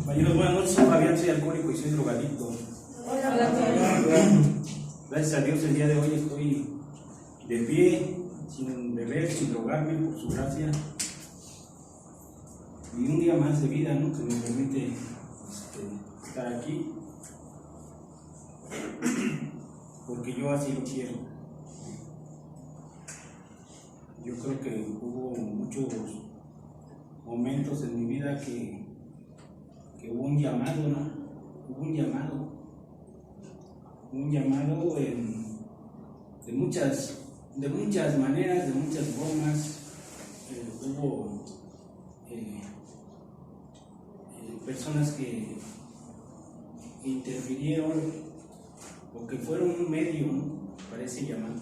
Compañeros, buenas noches, soy Fabián, soy alcohólico y soy drogadicto. Gracias a Dios el día de hoy estoy de pie, sin beber, sin drogarme, por su gracia. Y un día más de vida, ¿no?, que me permite estar aquí, porque yo así lo quiero. Yo creo que hubo muchos momentos en mi vida que hubo un llamado, ¿no? Hubo un llamado de muchas maneras, de muchas formas. Hubo personas que interfirieron o que fueron un medio, ¿no?, para ese llamado.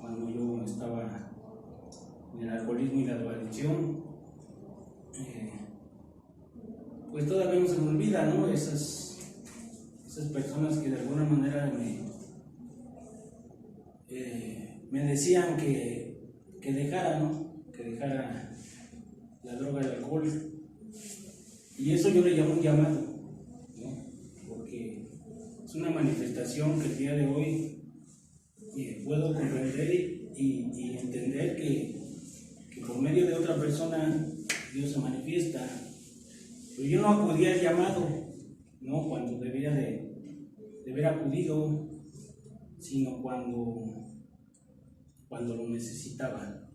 Cuando yo estaba en el alcoholismo y la drogadicción, pues todavía no se me olvida, ¿no?, esas personas que de alguna manera me decían que dejara, ¿no?, que dejara la droga y el alcohol. Y eso yo le llamo un llamado, ¿no?, porque es una manifestación que el día de hoy puedo comprender y entender que por medio de otra persona Dios se manifiesta. Pero yo no acudí al llamado, no cuando debía de haber acudido, sino cuando lo necesitaba.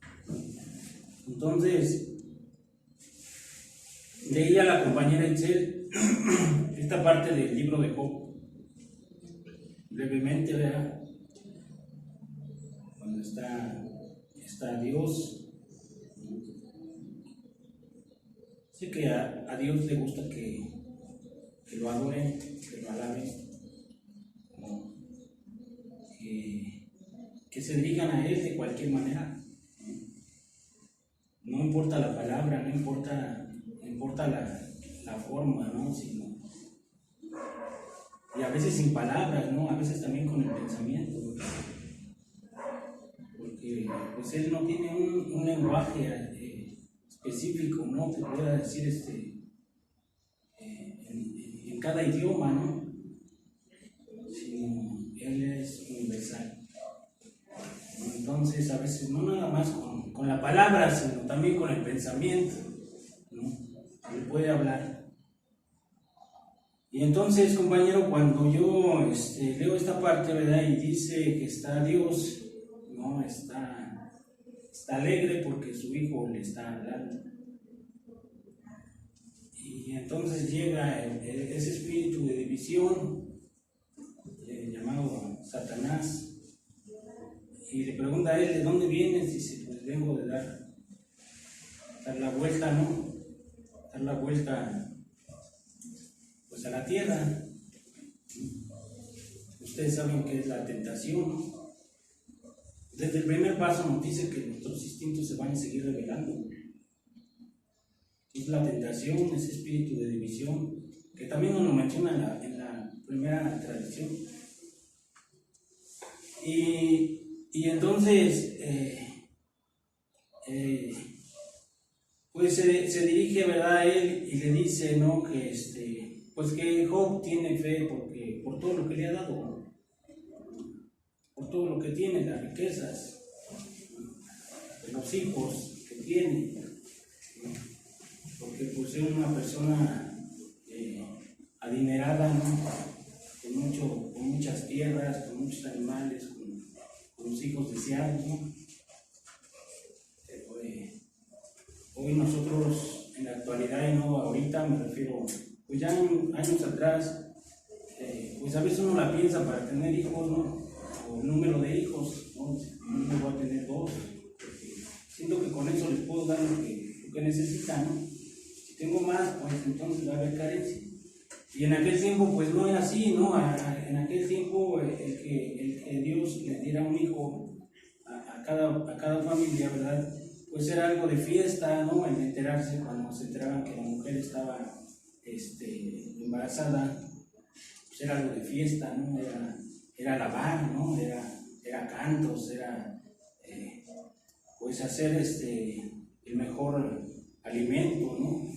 Entonces, leía a la compañera Itzel esta parte del libro de Job, brevemente, ¿verdad? Cuando está Dios. Sé que a Dios le gusta que lo adoren, que lo alaben, ¿no?, que se dirijan a Él de cualquier manera. No importa la palabra, no importa la forma, ¿no?, y a veces sin palabras, ¿no?, a veces también con el pensamiento, porque pues Él no tiene un lenguaje específico, ¿no?, que pueda decir en cada idioma, ¿no?, sino Él es universal. Entonces, a veces no nada más con la palabra, sino también con el pensamiento, ¿no?, Él puede hablar. Y entonces, compañero, cuando yo leo esta parte, ¿verdad?, y dice que está Dios, ¿no?, está alegre porque su hijo le está hablando. Y entonces llega ese espíritu de división, llamado Satanás, y le pregunta a él: ¿de dónde vienes? Dice: pues vengo de dar la vuelta, ¿no?, dar la vuelta pues a la tierra. Ustedes saben que es la tentación, ¿no? Desde el primer paso nos dice que nuestros instintos se van a seguir revelando. Es la tentación, ese espíritu de división, que también nos lo menciona en la primera tradición. Y entonces, pues se dirige, ¿verdad?, a él y le dice, ¿no?, que pues que Job tiene fe porque por todo lo que le ha dado, por todo lo que tiene, las riquezas, los hijos que tiene, ¿no?, porque pues es una persona adinerada, ¿no?, con muchas tierras, con muchos animales, con los hijos deseados, ¿no? Hoy nosotros en la actualidad, y no ahorita, me refiero, pues ya en años atrás, pues a veces uno la piensa para tener hijos, ¿no?, o el número de hijos, ¿no?, yo voy a tener 2, porque siento que con eso les puedo dar lo que necesitan, ¿no? Si tengo más, pues entonces va a haber carencia. Y en aquel tiempo pues no era así, ¿no? En aquel tiempo el que Dios le diera un hijo a cada familia, ¿verdad?, pues era algo de fiesta, ¿no?, el enterarse, cuando se enteraban que la mujer estaba embarazada, pues era algo de fiesta, ¿no? Era alabar, ¿no?, era cantos, era pues hacer el mejor alimento, ¿no?,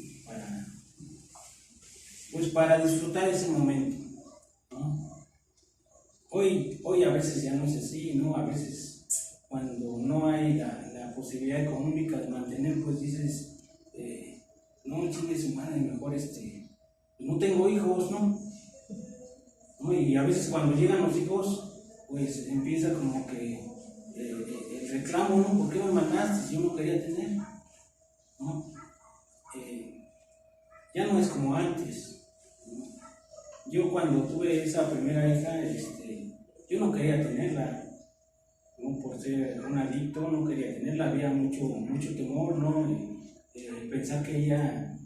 pues para disfrutar ese momento, ¿no? Hoy a veces ya no es así, ¿no? A veces cuando no hay la posibilidad económica de mantener, pues dices, no, chingue su madre, mejor no tengo hijos, ¿no? Y a veces cuando llegan los hijos, pues empieza como que el reclamo, ¿no? ¿Por qué me mandaste si yo no quería tener? ¿No? Ya no es como antes, ¿no? Yo cuando tuve esa primera hija, yo no quería tenerla, ¿no? Por ser un adicto, no quería tenerla, había mucho temor, ¿no? Pensar que ella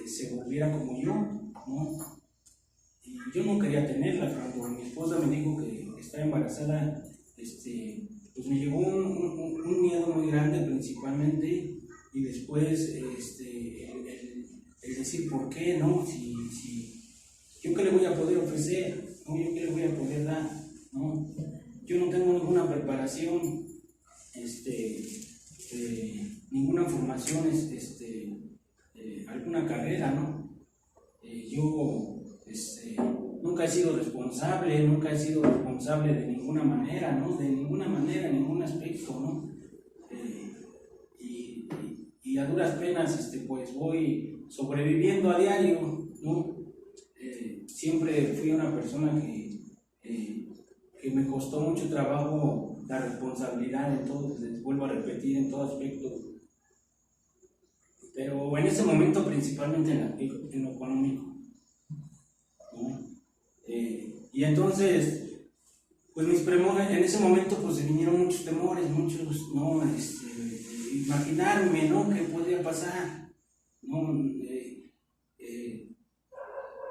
se volviera como yo, ¿no? Y yo no quería tenerla. Cuando mi esposa me dijo que estaba embarazada, pues me llegó un miedo muy grande principalmente, y después el decir por qué, ¿no? Si yo qué le voy a poder ofrecer, ¿no? Yo qué le voy a poder dar, ¿no? Yo no tengo ninguna preparación, ninguna formación, alguna carrera, ¿no? Yo nunca he sido responsable de ninguna manera, ¿no? De ninguna manera, en ningún aspecto, ¿no? Y a duras penas, pues voy sobreviviendo a diario, ¿no? Siempre fui una persona que me costó mucho trabajo la responsabilidad en todo, les vuelvo a repetir, en todo aspecto. Pero en ese momento principalmente en lo económico, ¿no? Y entonces, pues en ese momento pues se vinieron muchos temores, ¿no? Imaginarme, ¿no? ¿Qué podría pasar? ¿No?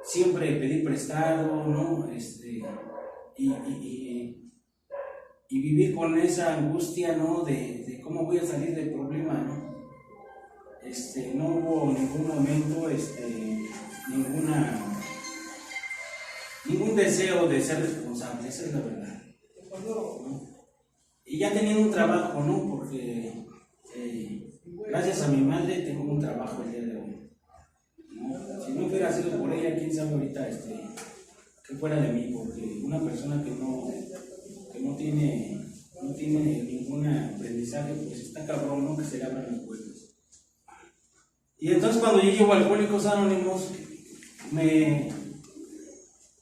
Siempre pedí prestado, ¿no? Y vivir con esa angustia, ¿no? De cómo voy a salir del problema, ¿no? No hubo ningún momento, ningún deseo de ser responsable, esa es la verdad, ¿no? Y ya teniendo un trabajo, ¿no? Porque gracias a mi madre tengo un trabajo el día de hoy, ¿no? Si no hubiera sido por ella, quién sabe ahorita que fuera de mí, porque una persona que no tiene ningún aprendizaje, pues está cabrón, ¿no? Que se le abran las puertas. Y entonces cuando yo llego a Alcohólicos Anónimos, me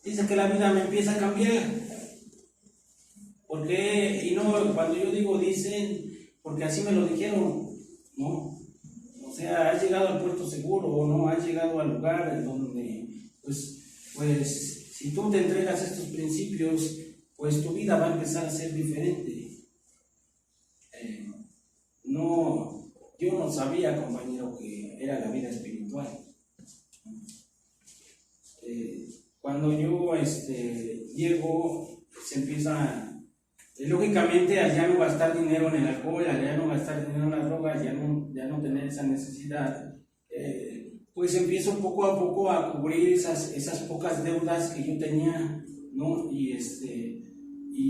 dice que la vida me empieza a cambiar. ¿Por qué? Y no, cuando yo digo dicen, porque así me lo dijeron, ¿no? O sea, has llegado al puerto seguro, o no, has llegado al lugar en donde, pues, si tú te entregas a estos principios, pues tu vida va a empezar a ser diferente. Yo no sabía, compañero, que era la vida espiritual. Cuando yo llego, se empieza, lógicamente, al ya no gastar dinero en el alcohol, al ya no gastar dinero en las drogas, ya no tener esa necesidad, pues empiezo poco a poco a cubrir esas pocas deudas que yo tenía, ¿no? Y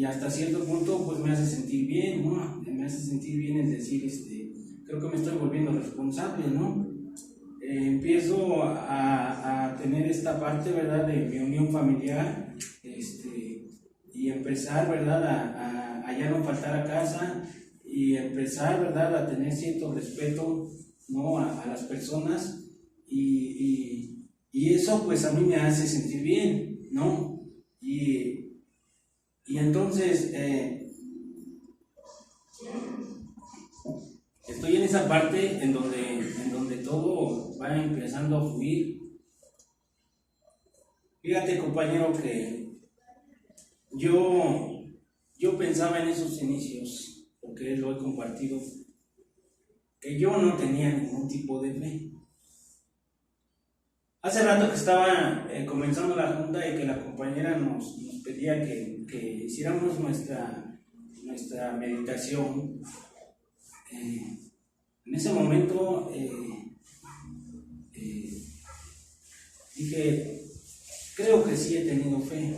hasta cierto punto, pues me hace sentir bien, ¿no? Me hace sentir bien el decir, creo que me estoy volviendo responsable, ¿no? Empiezo a tener esta parte, ¿verdad?, de mi unión familiar, y empezar, ¿verdad?, a ya no faltar a casa, y empezar, ¿verdad?, a tener cierto respeto, ¿no?, a las personas, y eso pues a mí me hace sentir bien, ¿no? Y entonces estoy en esa parte en donde todo va empezando a fluir. Fíjate, compañero, que yo pensaba en esos inicios, porque lo he compartido, que yo no tenía ningún tipo de fe. Hace rato que estaba comenzando la junta y que la compañera nos pedía que hiciéramos nuestra meditación. En ese momento dije, creo que sí he tenido fe,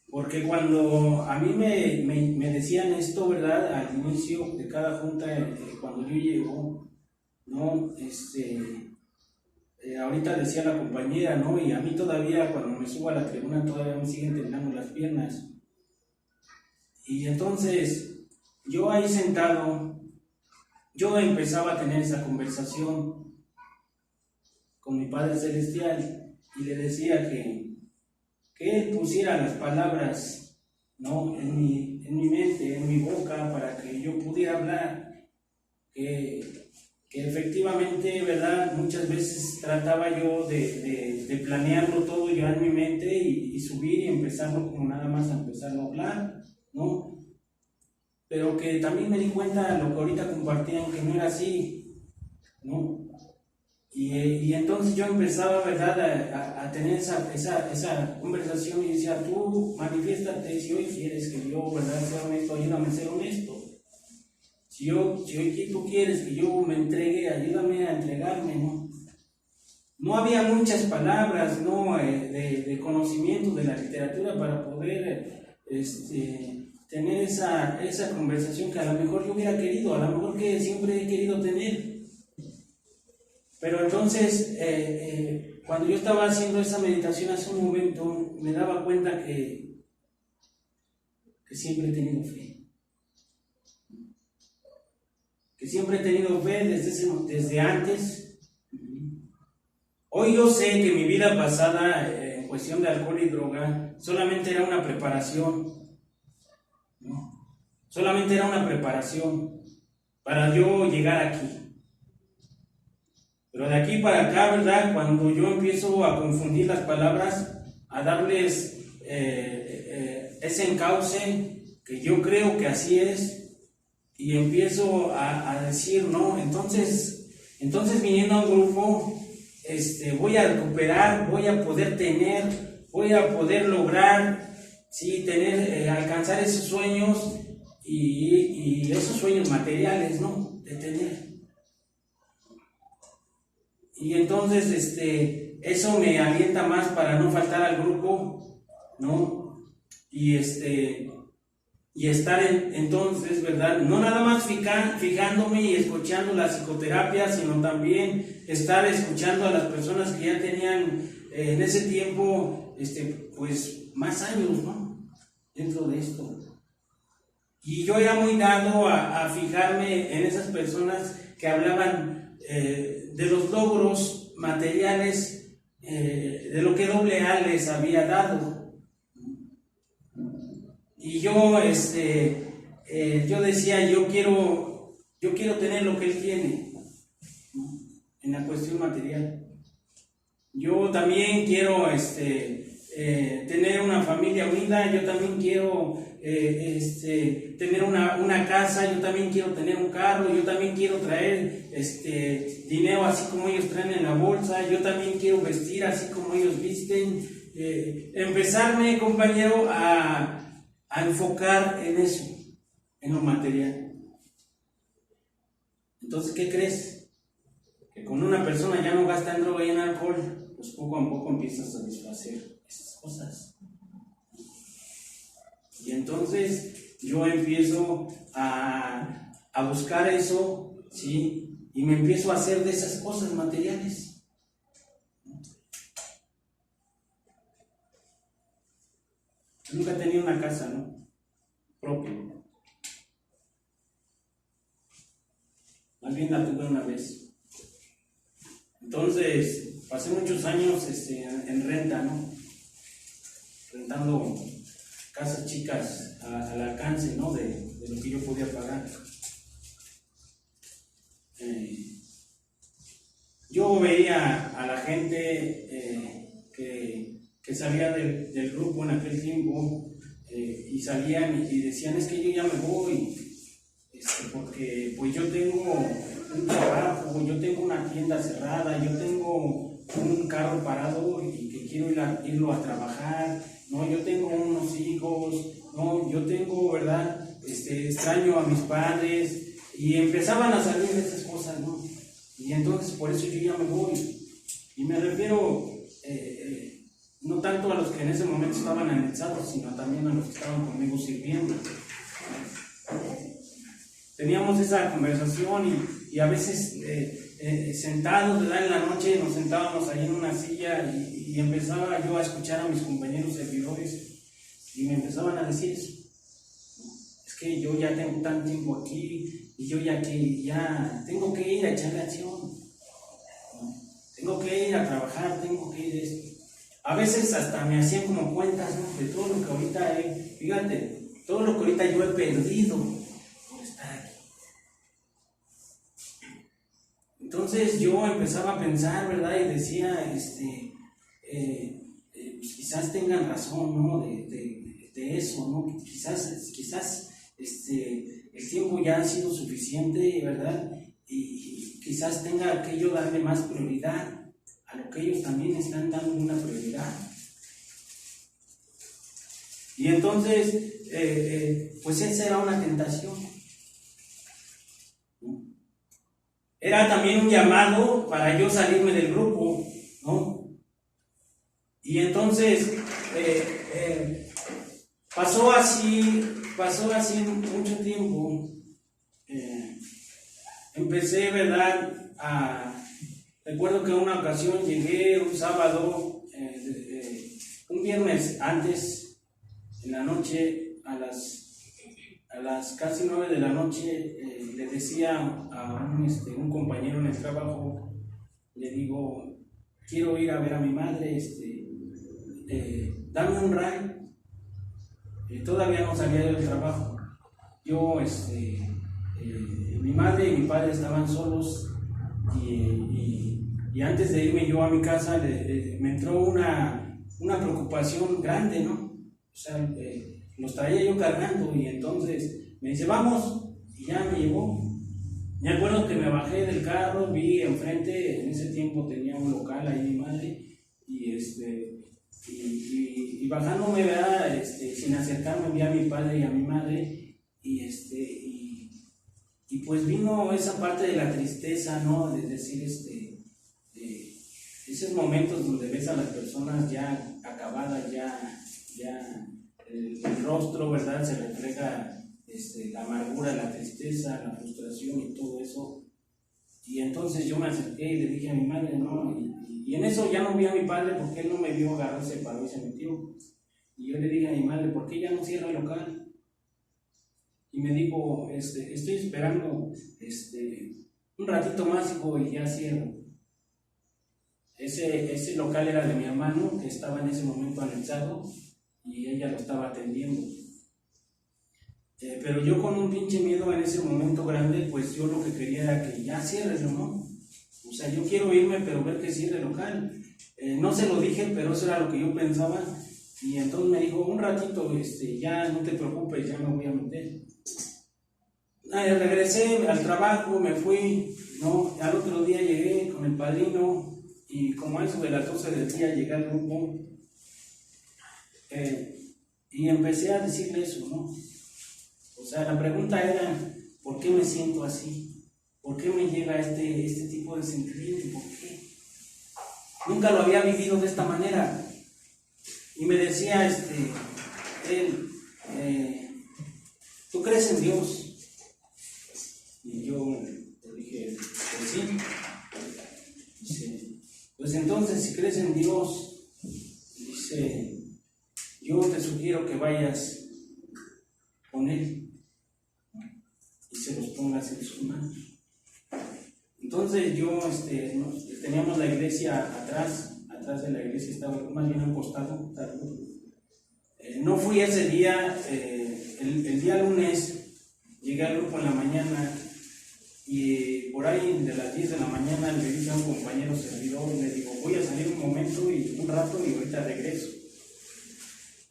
porque cuando a mí me decían esto, ¿verdad?, al inicio de cada junta, cuando yo llego, ¿no? ahorita decía la compañera, ¿no? Y a mí todavía, cuando me subo a la tribuna, todavía me siguen temblando las piernas. Y entonces, yo ahí sentado, yo empezaba a tener esa conversación con mi Padre Celestial y le decía que Él pusiera las palabras, ¿no?, en mi mente, en mi boca, para que yo pudiera hablar. Que efectivamente, ¿verdad? Muchas veces trataba yo de planearlo todo ya en mi mente y subir y empezarlo como nada más a empezarlo a hablar, ¿no? Pero que también me di cuenta, lo que ahorita compartían, que no era así, ¿no? Y entonces yo empezaba, ¿verdad?, a tener esa conversación y decía, tú manifiéstate si hoy quieres que yo, ¿verdad?, sea honesto, ayúdame a ser honesto. Si hoy tú quieres que yo me entregue, ayúdame a entregarme, ¿no? No había muchas palabras, ¿no?, de conocimiento de la literatura para poder tener esa conversación que a lo mejor yo hubiera querido, a lo mejor que siempre he querido tener. Pero entonces, cuando yo estaba haciendo esa meditación hace un momento, me daba cuenta que siempre he tenido fe. Que siempre he tenido fe desde antes. Hoy yo sé que mi vida pasada, en cuestión de alcohol y droga, solamente era una preparación, ¿no? Solamente era una preparación para yo llegar aquí. Pero de aquí para acá, ¿verdad?, cuando yo empiezo a confundir las palabras, a darles ese encauce que yo creo que así es, y empiezo a decir, no, entonces viniendo a un grupo, voy a recuperar, voy a poder tener, voy a poder lograr, sí, alcanzar esos sueños y esos sueños materiales, ¿no?, de tener. Y entonces eso me alienta más para no faltar al grupo, ¿no? Y estar entonces, ¿verdad?, no nada más fijándome y escuchando la psicoterapia, sino también estar escuchando a las personas que ya tenían en ese tiempo, pues más años, ¿no?, dentro de esto. Y yo era muy dado a fijarme en esas personas que hablaban de los logros materiales, de lo que AA les había dado. Y yo decía, yo quiero tener lo que él tiene, ¿no?, en la cuestión material. Yo también quiero tener una familia unida, yo también quiero tener una casa, yo también quiero tener un carro, yo también quiero traer dinero así como ellos traen en la bolsa, yo también quiero vestir así como ellos visten. Empezarme, compañero, a enfocar en eso, en lo material. Entonces, ¿qué crees? Que cuando una persona ya no gasta en droga y en alcohol, pues poco a poco empieza a satisfacer esas cosas. Y entonces yo empiezo a buscar eso, ¿sí? Y me empiezo a hacer de esas cosas materiales. Yo nunca he tenido una casa, ¿no?, propia. Más bien la tuve una vez. Entonces, pasé muchos años en renta, ¿no?, rentando casas chicas al alcance, ¿no?, de lo que yo podía pagar. Yo veía a la gente que salía del grupo en aquel tiempo y salían y decían, es que yo ya me voy, porque pues yo tengo un trabajo, yo tengo una tienda cerrada, yo tengo un carro parado y que quiero irlo a trabajar, no, yo tengo unos hijos, no, yo tengo, ¿verdad?, extraño a mis padres, y empezaban a salir esas cosas, ¿no? Y entonces por eso yo ya me voy. Y me refiero no tanto a los que en ese momento estaban anexados, sino también a los que estaban conmigo sirviendo. teníamos esa conversación y a veces sentados, ¿verdad? En la noche nos sentábamos ahí en una silla y empezaba yo a escuchar a mis compañeros servidores y me empezaban a decir eso. Es que yo ya tengo tanto tiempo aquí y yo ya tengo que ir a echarle acción, ¿no? Tengo que ir a trabajar, tengo que ir a esto. A veces hasta me hacían como cuentas, ¿no? De todo lo que ahorita fíjate, todo lo que ahorita yo he perdido por estar aquí. Entonces yo empezaba a pensar, ¿verdad? Y decía, pues quizás tengan razón, ¿no? De eso, ¿no? Quizás el tiempo ya ha sido suficiente, ¿verdad? Y quizás tenga que yo darle más prioridad a lo que ellos también están dando una prioridad. Y entonces, pues esa era una tentación, ¿no? Era también un llamado para yo salirme del grupo, ¿no? Y entonces, pasó así mucho tiempo. Empecé, ¿verdad? Recuerdo que una ocasión llegué un sábado, un viernes antes, en la noche, a las casi 9 de la noche, le decía a un compañero en el trabajo, le digo, quiero ir a ver a mi madre, dame un ride. Todavía no salía del trabajo. Yo, mi madre y mi padre estaban solos y antes de irme yo a mi casa me entró una preocupación grande, ¿no? O sea, los traía yo cargando y entonces me dice, vamos, y ya me llevó. Me acuerdo que me bajé del carro, vi enfrente, en ese tiempo tenía un local ahí mi madre, y bajándome, ¿verdad? Sin acercarme, vi a mi padre y a mi madre, y pues vino esa parte de la tristeza, ¿no? De decir, esos momentos donde ves a las personas ya acabadas, ya el rostro, ¿verdad? Se refleja la amargura, la tristeza, la frustración y todo eso. Y entonces yo me acerqué y le dije a mi madre, no, y en eso ya no vi a mi padre porque él no me vio agarrar, se paró y se metió. Y yo le dije a mi madre, ¿por qué ya no cierra el local? Y me dijo, estoy esperando un ratito más, hijo, y ya cierro. Ese local era de mi hermano, que estaba en ese momento anexado, y ella lo estaba atendiendo. Pero yo con un pinche miedo en ese momento grande, pues yo lo que quería era que ya cierre, ¿no? O sea, yo quiero irme, pero ver que cierre el local. No se lo dije, pero eso era lo que yo pensaba. Y entonces me dijo, un ratito, ya no te preocupes, ya me voy a meter. Regresé al trabajo, me fui, ¿no? Al otro día llegué con el padrino y como a eso de las 12 del día llegué al grupo y empecé a decirle eso, ¿no? O sea, la pregunta era, ¿por qué me siento así? ¿Por qué me llega este tipo de sentimiento? ¿Por qué? Nunca lo había vivido de esta manera. Y me decía él, ¿tú crees en Dios? Y yo le dije, pues sí. Dice, pues entonces si crees en Dios, dice, yo te sugiero que vayas con Él y se los pongas en sus manos. Entonces yo, teníamos la iglesia atrás de la iglesia estaba más bien un costado. No fui ese día, el día lunes, llegué al grupo en la mañana y por ahí de las 10 de la mañana le dije a un compañero servidor, le digo, voy a salir un momento y un rato y ahorita regreso.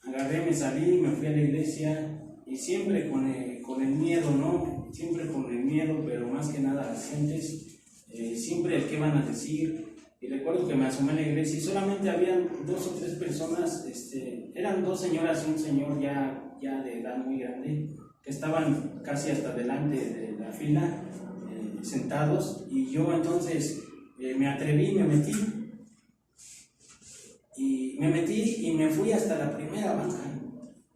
Agarré, me salí, me fui a la iglesia y siempre con el miedo, ¿no? Siempre con el miedo, pero más que nada las gentes, siempre el qué van a decir. Y recuerdo que me asomé a la iglesia y solamente habían 2 o 3 personas, eran 2 señoras y un señor ya de edad muy grande, que estaban casi hasta delante de la fila, sentados, y yo entonces me atreví, me metí y me fui hasta la primera banca.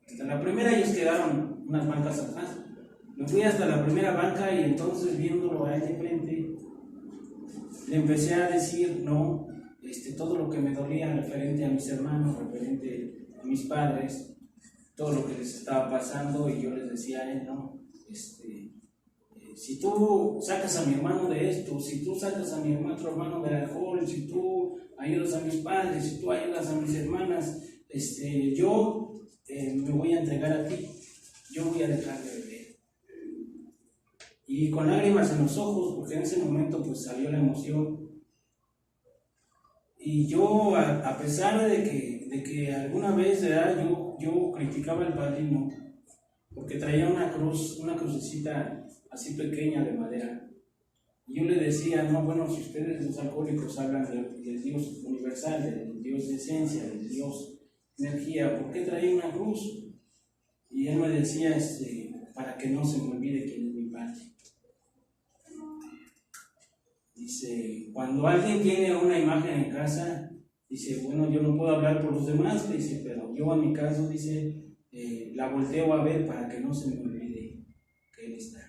Hasta la primera ellos quedaron unas bancas atrás. Me fui hasta la primera banca y entonces viéndolo a él de frente, le empecé a decir, no, todo lo que me dolía referente a mis hermanos, referente a mis padres, todo lo que les estaba pasando, y yo les decía a él, no, si tú sacas a mi hermano de esto, si tú sacas a mi otro hermano del alcohol, si tú ayudas a mis padres, si tú ayudas a mis hermanas, yo me voy a entregar a ti, yo voy a dejar de beber. Y con lágrimas en los ojos, porque en ese momento pues salió la emoción. Y yo, a pesar de que alguna vez, ¿verdad? yo criticaba al padrino, porque traía una crucecita así pequeña de madera. Y yo le decía, no, bueno, si ustedes los alcohólicos hablan del Dios universal, del Dios de esencia, del Dios de energía, ¿por qué traía una cruz? Y él me decía, para que no se me olvide quién es mi padre. Dice, cuando alguien tiene una imagen en casa, dice, bueno, yo no puedo hablar por los demás, dice, pero yo en mi caso, dice, la volteo a ver para que no se me olvide que Él está.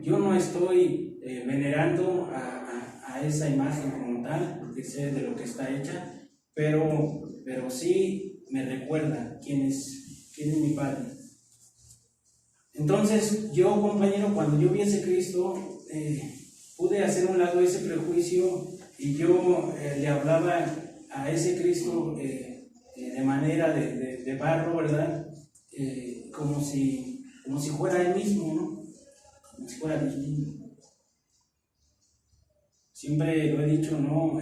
Yo no estoy venerando a esa imagen como tal, porque sé de lo que está hecha, pero sí me recuerda quién es mi Padre. Entonces, yo, compañero, cuando yo vi a ese Cristo, pude hacer a un lado ese prejuicio, y yo le hablaba a ese Cristo de manera de barro, ¿verdad? Como si fuera Él mismo, ¿no? Como si fuera Dios mismo. Siempre lo he dicho, ¿no?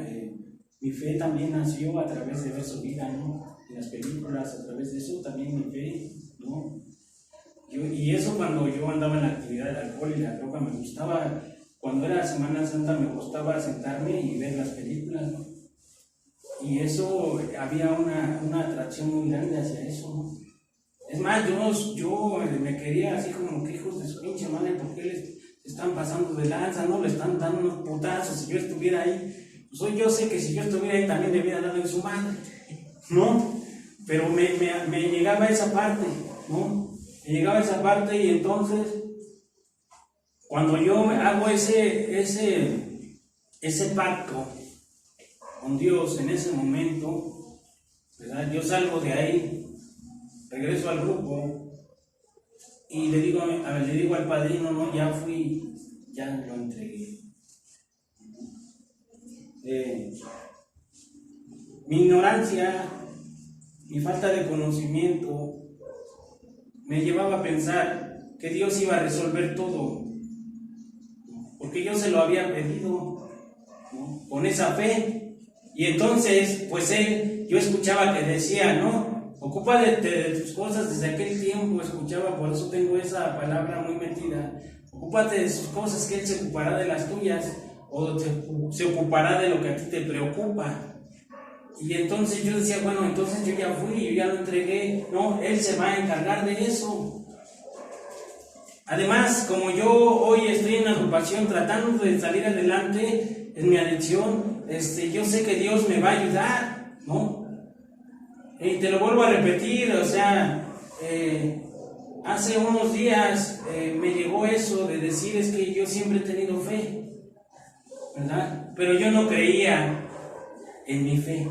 Mi fe también nació a través de ver su vida, ¿no? En las películas, a través de eso también mi fe, ¿no? Y eso cuando yo andaba en la actividad del alcohol y la droga, me gustaba, cuando era Semana Santa me gustaba sentarme y ver las películas, ¿no? Y eso, había una atracción muy grande hacia eso, ¿no? Es más, yo me quería así como que hijos de su pinche madre, ¿por qué les están pasando de lanza, no? Le están dando unos putazos. Si yo estuviera ahí, pues yo sé que si yo estuviera ahí también debía darle su madre, ¿no? Pero me llegaba esa parte, ¿no? Me llegaba esa parte, y entonces, cuando yo hago ese pacto con Dios en ese momento, ¿verdad? Yo salgo de ahí, regreso al grupo y le digo al padrino, no, ya fui, ya lo entregué. Mi ignorancia, mi falta de conocimiento me llevaba a pensar que Dios iba a resolver todo, porque yo se lo había pedido, ¿no? Con esa fe. Y entonces, pues yo escuchaba que decía, ¿no? Ocúpate de tus cosas. Desde aquel tiempo escuchaba, por eso tengo esa palabra muy metida. Ocúpate de sus cosas, que Él se ocupará de las tuyas, o se ocupará de lo que a ti te preocupa. Y entonces yo decía, bueno, entonces yo ya fui, yo ya lo entregué, no, Él se va a encargar de eso. Además, como yo hoy estoy en una agrupación tratando de salir adelante en mi adicción, yo sé que Dios me va a ayudar, ¿no? Y te lo vuelvo a repetir, o sea, hace unos días me llegó eso de decir, es que yo siempre he tenido fe, ¿verdad? Pero yo no creía en mi fe.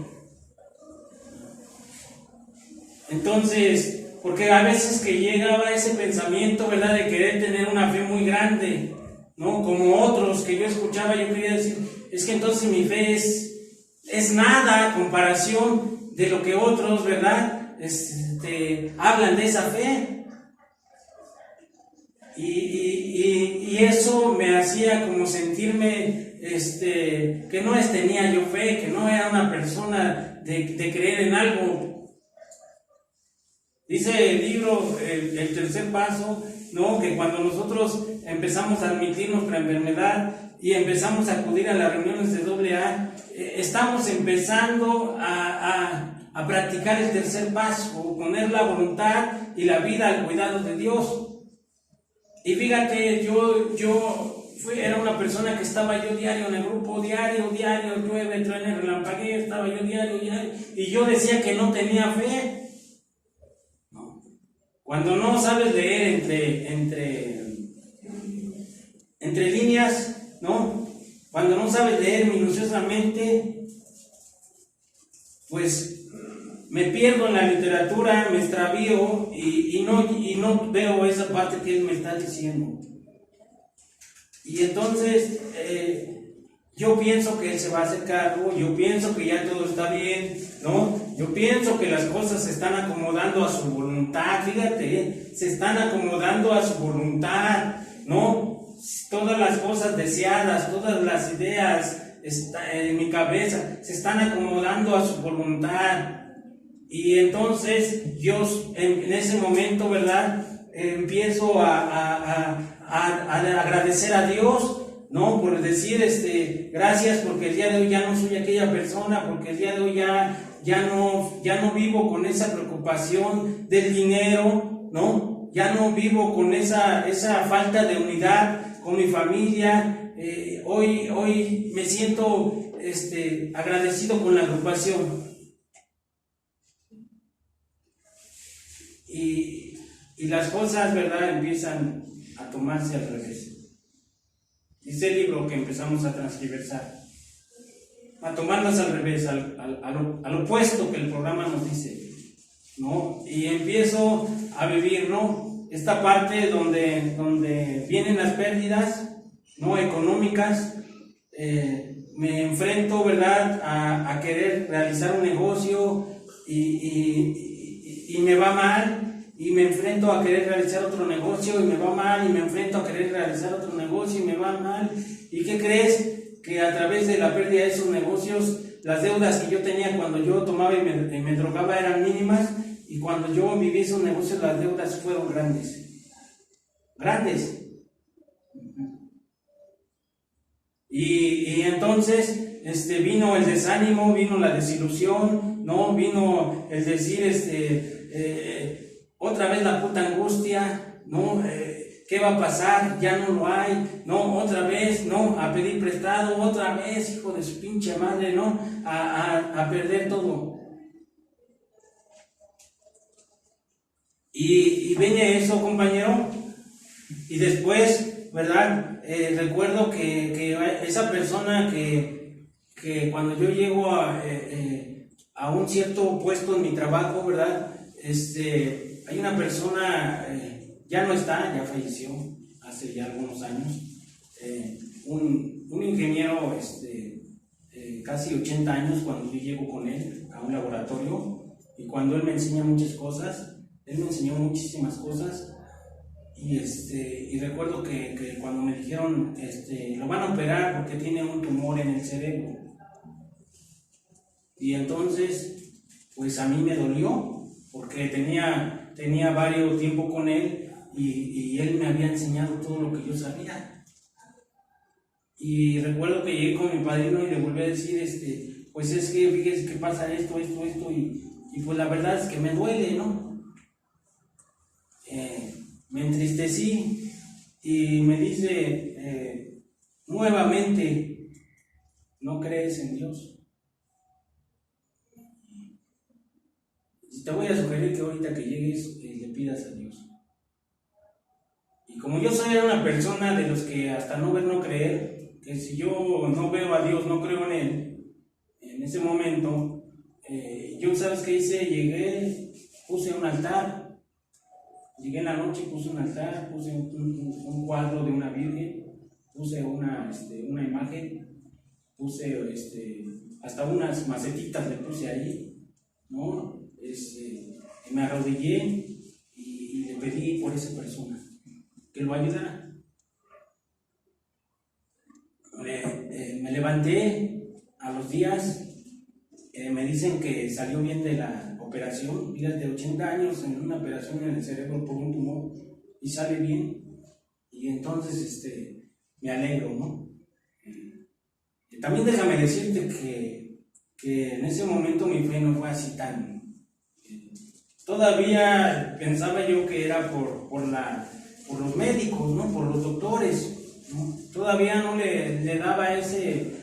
Entonces, porque a veces que llegaba ese pensamiento, ¿verdad?, de querer tener una fe muy grande, ¿no? Como otros que yo escuchaba, yo quería decir, es que entonces mi fe es nada a comparación de lo que otros, ¿verdad?, hablan de esa fe. Y eso me hacía como sentirme, que no tenía yo fe, que no era una persona de creer en algo. Dice el libro, el tercer paso, ¿no?, que cuando nosotros empezamos a admitir nuestra enfermedad y empezamos a acudir a las reuniones de AA, estamos empezando a practicar el tercer paso, poner la voluntad y la vida al cuidado de Dios. Y fíjate, era una persona que estaba yo diario en el grupo, diario, llueve, truene, relampaguee, estaba yo diario, y yo decía que no tenía fe. Cuando no sabes leer entre entre líneas, ¿no? Cuando no sabes leer minuciosamente, pues me pierdo en la literatura, me extravío y no veo esa parte que él me está diciendo. Y entonces yo pienso que él se va a hacer cargo, yo pienso que ya todo está bien, ¿no? Yo pienso que las cosas se están acomodando a su voluntad, fíjate, se están acomodando a su voluntad, ¿no? Todas las cosas deseadas, todas las ideas en mi cabeza se están acomodando a su voluntad. Y entonces yo en ese momento, ¿verdad? Empiezo a agradecer a Dios, ¿no? Por decir, gracias porque el día de hoy ya no soy aquella persona, porque el día de hoy ya no vivo con esa preocupación del dinero, ¿no? Ya no vivo con esa falta de unidad con mi familia. Hoy me siento agradecido con la agrupación. Y las cosas, ¿verdad?, empiezan a tomarse al revés. Dice el libro que empezamos a transgiversar, a tomarlas al revés, al opuesto que el programa nos dice, ¿no? Y empiezo a vivir, ¿no?, esta parte donde vienen las pérdidas, ¿no?, económicas. Me enfrento, ¿verdad?, a querer realizar un negocio y me va mal. Y me enfrento a querer realizar otro negocio y me va mal, y me enfrento a querer realizar otro negocio y me va mal. ¿Y qué crees? Que a través de la pérdida de esos negocios, las deudas que yo tenía cuando yo tomaba y me drogaba eran mínimas, y cuando yo viví esos negocios las deudas fueron grandes. Grandes. Y entonces vino el desánimo, vino la desilusión, ¿no? Vino el decir, otra vez la puta angustia, ¿no? ¿Qué va a pasar? Ya no lo hay, ¿no? Otra vez, ¿no? A pedir prestado, otra vez, hijo de su pinche madre, ¿no? A perder todo. Y viene eso, compañero, y después, ¿verdad? Recuerdo que esa persona que cuando yo llego a un cierto puesto en mi trabajo, ¿verdad? Hay una persona, ya no está, ya falleció hace ya algunos años, un ingeniero, casi 80 años, cuando yo llego con él a un laboratorio, y cuando él me enseña muchas cosas, él me enseñó muchísimas cosas, y recuerdo que cuando me dijeron, lo van a operar porque tiene un tumor en el cerebro, y entonces, pues a mí me dolió, porque tenía varios tiempo con él, y él me había enseñado todo lo que yo sabía. Y recuerdo que llegué con mi padrino y le volví a decir, pues es que fíjese que pasa esto, y pues la verdad es que me duele, ¿no? Me entristecí, y me dice, nuevamente, ¿no crees en Dios? Te voy a sugerir que ahorita que llegues le pidas a Dios. Y como yo soy una persona de los que hasta no ver, no creer, que si yo no veo a Dios, no creo en Él, en ese momento, yo, ¿sabes qué hice? Llegué, puse un altar, llegué en la noche, puse un altar, puse un cuadro de una virgen, puse una imagen, puse hasta unas macetitas le puse ahí, ¿no? Me arrodillé y le pedí por esa persona que lo ayudara. Me levanté a los días, me dicen que salió bien de la operación, vidas de 80 años en una operación en el cerebro por un tumor, y sale bien, y entonces me alegro, ¿no? También déjame decirte que en ese momento mi fe no fue así tan... Todavía pensaba yo que era por los médicos, ¿no? Por los doctores, ¿no? Todavía no le daba ese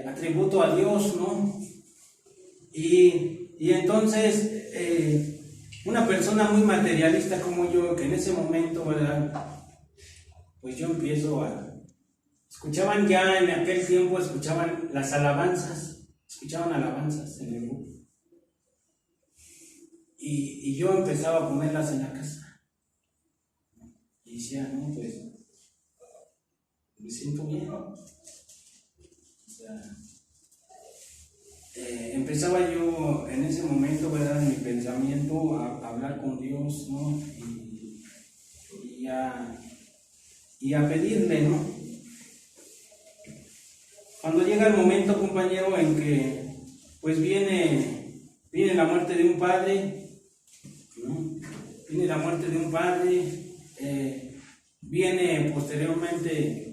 atributo a Dios, ¿no? Y entonces una persona muy materialista como yo, que en ese momento, ¿verdad?, pues yo empiezo escuchaban ya en aquel tiempo, escuchaban las alabanzas, escuchaban alabanzas en el grupo. Y yo empezaba a ponerlas en la casa. Y decía, no, pues, me siento bien. O sea, empezaba yo en ese momento, ¿verdad?, en mi pensamiento a hablar con Dios, ¿no? Y a pedirle, ¿no? Cuando llega el momento, compañero, en que pues viene la muerte de un padre, ¿no? Viene la muerte de un padre, viene posteriormente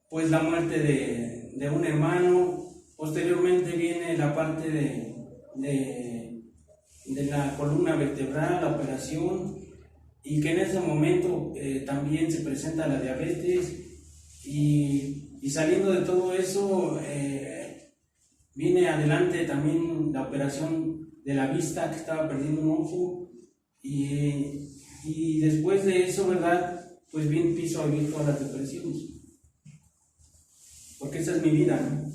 pues la muerte de un hermano, posteriormente viene la parte de la columna vertebral, la operación, y que en ese momento también se presenta la diabetes, y saliendo de todo eso viene adelante también la operación de la vista, que estaba perdiendo un ojo, y después de eso, ¿verdad?, pues bien empiezo a vivir todas las depresiones, porque esa es mi vida, ¿no?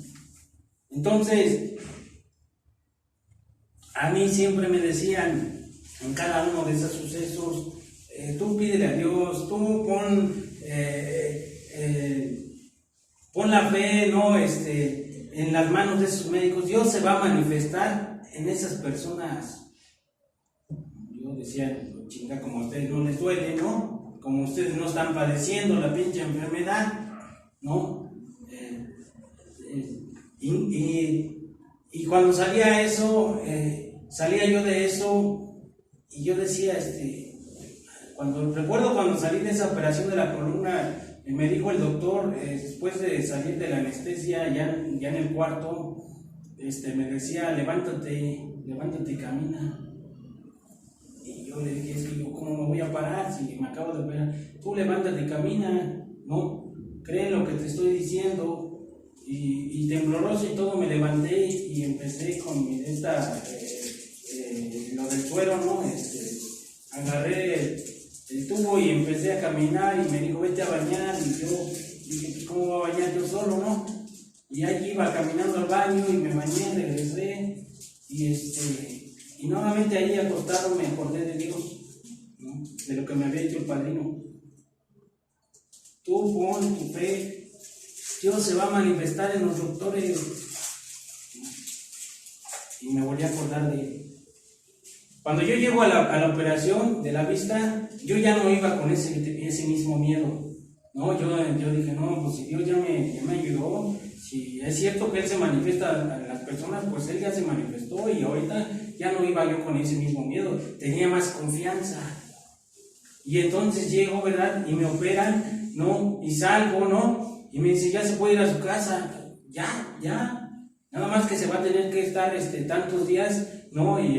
Entonces, a mí siempre me decían en cada uno de esos sucesos, tú pídele a Dios, tú pon la fe, ¿no?, en las manos de esos médicos. Dios se va a manifestar en esas personas. Yo decía, chinga, como a ustedes no les duele, ¿no? Como ustedes no están padeciendo la pinche enfermedad, ¿no? Y cuando salía eso, salía yo de eso, y yo decía, recuerdo cuando salí de esa operación de la columna, me dijo el doctor, después de salir de la anestesia, ya en el cuarto, me decía, levántate y camina. Y yo le dije, es que yo, ¿cómo me voy a parar si me acabo de operar? Tú levántate y camina, ¿no? Cree en lo que te estoy diciendo. Y tembloroso y todo, me levanté y empecé con lo del suero, ¿no? Agarré el tubo y empecé a caminar, y me dijo, vete a bañar, y yo dije, pues, ¿cómo voy a bañar yo solo, no? Y ahí iba caminando al baño y me bañé, regresé, y nuevamente ahí acostado me acordé de Dios, ¿no?, de lo que me había hecho el padrino. Tú pon tu fe, Dios se va a manifestar en los doctores. Y me volví a acordar de él. Cuando yo llego a la operación de la vista, yo ya no iba con ese mismo miedo, ¿no? Yo dije, no, pues si Dios ya me ayudó, si es cierto que Él se manifiesta a las personas, pues Él ya se manifestó, y ahorita ya no iba yo con ese mismo miedo, tenía más confianza. Y entonces llego, ¿verdad?, y me operan, ¿no?, y salgo, ¿no?, y me dice, ya se puede ir a su casa, ya, nada más que se va a tener que estar tantos días, ¿no?, y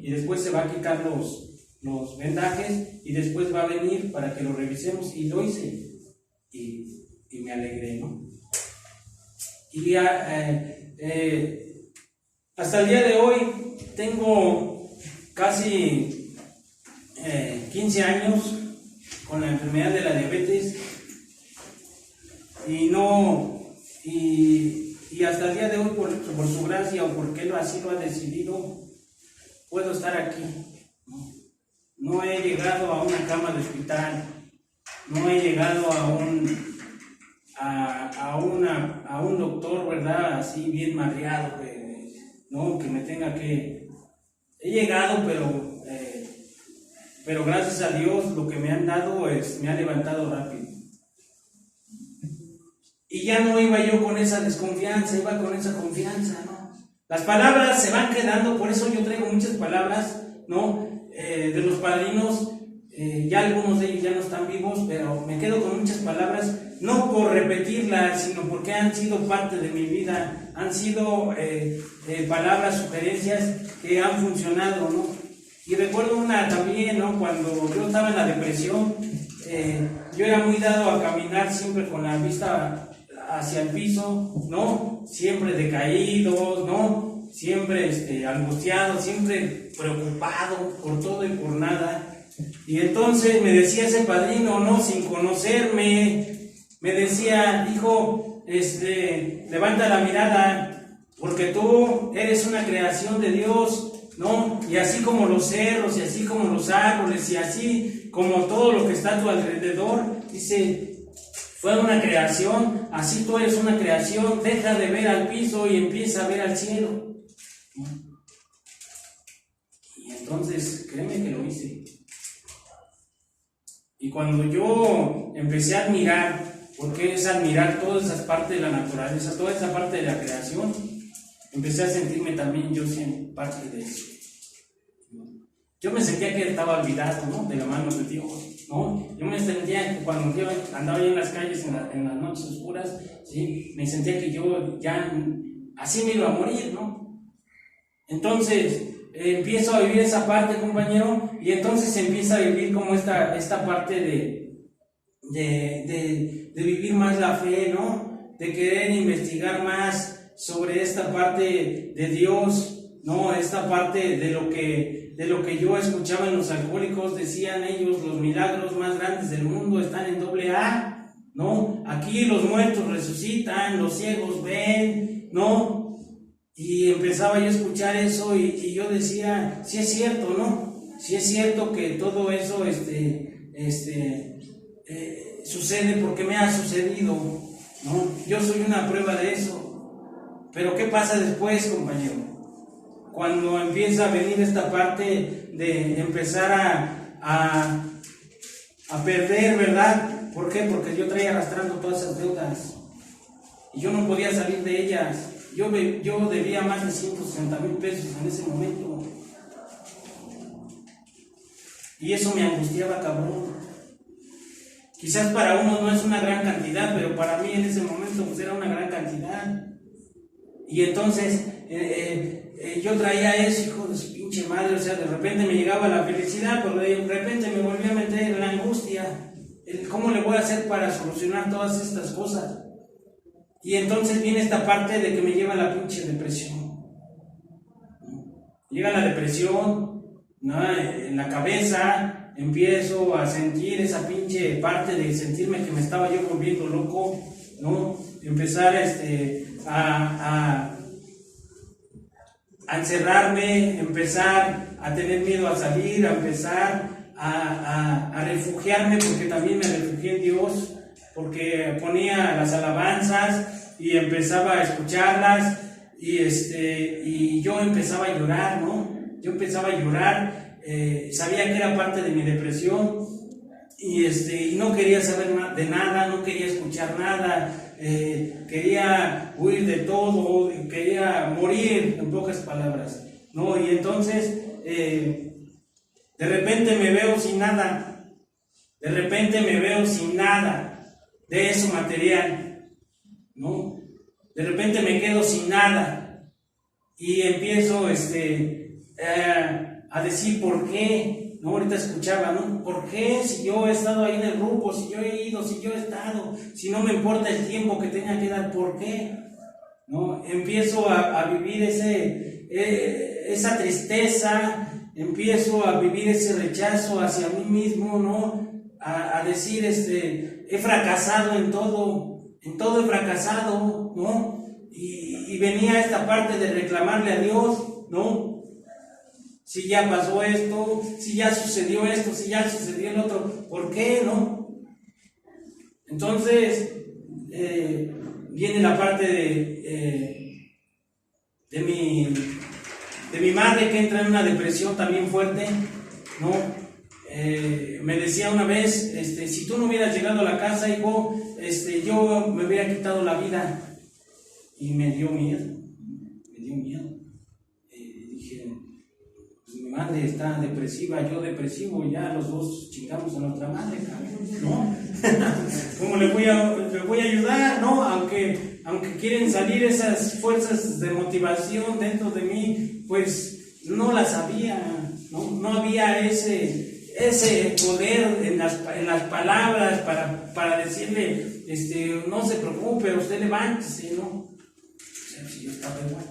después se va a quitar los vendajes, y después va a venir para que lo revisemos, y lo hice, y me alegré, ¿no? Y hasta el día de hoy tengo casi 15 años con la enfermedad de la diabetes, y hasta el día de hoy, por su gracia, o porque Él así lo ha decidido, puedo estar aquí. No he llegado a una cama de hospital, no he llegado a un doctor, ¿verdad?, así bien madreado, ¿no?, que me tenga que... He llegado, pero gracias a Dios lo que me han dado me ha levantado rápido. Y ya no iba yo con esa desconfianza, iba con esa confianza, ¿no? Las palabras se van quedando, por eso yo traigo muchas palabras, ¿no?, de los padrinos. Ya algunos de ellos ya no están vivos, pero me quedo con muchas palabras, no por repetirlas, sino porque han sido parte de mi vida, han sido palabras, sugerencias que han funcionado, ¿no? Y recuerdo una también, ¿no?, cuando yo estaba en la depresión, yo era muy dado a caminar siempre con la vista hacia el piso, ¿no?, siempre decaído, ¿no?, siempre angustiado, siempre preocupado por todo y por nada, Y entonces me decía ese padrino, no, sin conocerme, me decía, hijo, levanta la mirada, porque tú eres una creación de Dios, ¿no? Y así como los cerros, y así como los árboles, y así como todo lo que está a tu alrededor, dice, fue una creación, así tú eres una creación, deja de ver al piso y empieza a ver al cielo. Y entonces, créeme que lo hice. Y cuando yo empecé a admirar, porque es admirar todas esas partes de la naturaleza, toda esa parte de la creación, empecé a sentirme también yo parte de eso. Yo me sentía que estaba olvidado, ¿no? De la mano de Dios, ¿no? Yo me sentía que cuando yo andaba en las calles en las noches oscuras, ¿sí? Me sentía que yo ya así me iba a morir, ¿no? Entonces empiezo a vivir esa parte, compañero, y entonces empieza a vivir como esta parte de vivir más la fe, ¿no? De querer investigar más sobre esta parte de Dios, ¿no? Esta parte de lo que yo escuchaba en los alcohólicos, decían ellos, los milagros más grandes del mundo están en AA, ¿no? Aquí los muertos resucitan, los ciegos ven, ¿no? Y empezaba yo a escuchar eso y yo decía, sí es cierto, ¿no? Sí es cierto que todo eso sucede porque me ha sucedido, ¿no? Yo soy una prueba de eso. Pero ¿qué pasa después, compañero? Cuando empieza a venir esta parte de empezar a perder, ¿verdad? ¿Por qué? Porque yo traía arrastrando todas esas deudas y yo no podía salir de ellas. Yo debía más de 160,000 pesos en ese momento. Y eso me angustiaba, cabrón. Quizás para uno no es una gran cantidad, pero para mí en ese momento pues era una gran cantidad. Y entonces yo traía eso, hijo de su pinche madre, o sea, de repente me llegaba la felicidad, pero de repente me volví a meter en la angustia. ¿Cómo le voy a hacer para solucionar todas estas cosas? Y entonces viene esta parte de que me lleva la pinche depresión. Llega la depresión, ¿no? En la cabeza, empiezo a sentir esa pinche parte de sentirme que me estaba yo volviendo loco, ¿no? Empezar a encerrarme, empezar a tener miedo a salir, a empezar a refugiarme, porque también me refugié en Dios, porque ponía las alabanzas y empezaba a escucharlas y yo empezaba a llorar, ¿no? Yo empezaba a llorar, sabía que era parte de mi depresión y no quería saber de nada, no quería escuchar nada, quería huir de todo, quería morir, en pocas palabras, ¿no? Y entonces de repente me veo sin nada, de repente me veo sin nada de eso material, ¿no? De repente me quedo sin nada y empiezo a decir por qué, ¿no? Ahorita escuchaba, ¿no? ¿Por qué si yo he estado ahí en el grupo, si yo he ido, si yo he estado, si no me importa el tiempo que tenga que dar, ¿por qué? ¿No? Empiezo a vivir esa tristeza, empiezo a vivir ese rechazo hacia mí mismo, ¿no? A decir, he fracasado en todo he fracasado, ¿no? Y venía esta parte de reclamarle a Dios, ¿no? Si ya pasó esto, si ya sucedió esto, si ya sucedió el otro, ¿por qué, no? Entonces, viene la parte de mi madre, que entra en una depresión también fuerte, ¿no? Me decía una vez, si tú no hubieras llegado a la casa, hijo, yo me hubiera quitado la vida. Y me dio miedo. Dije, pues mi madre está depresiva, yo depresivo, ya los dos chingamos a nuestra madre, ¿no? ¿Cómo le voy a ayudar, no? Aunque quieren salir esas fuerzas de motivación dentro de mí, pues no las había, no había ese poder en las palabras para decirle, no se preocupe, usted levántese, ¿no? O sea, si yo estaba igual.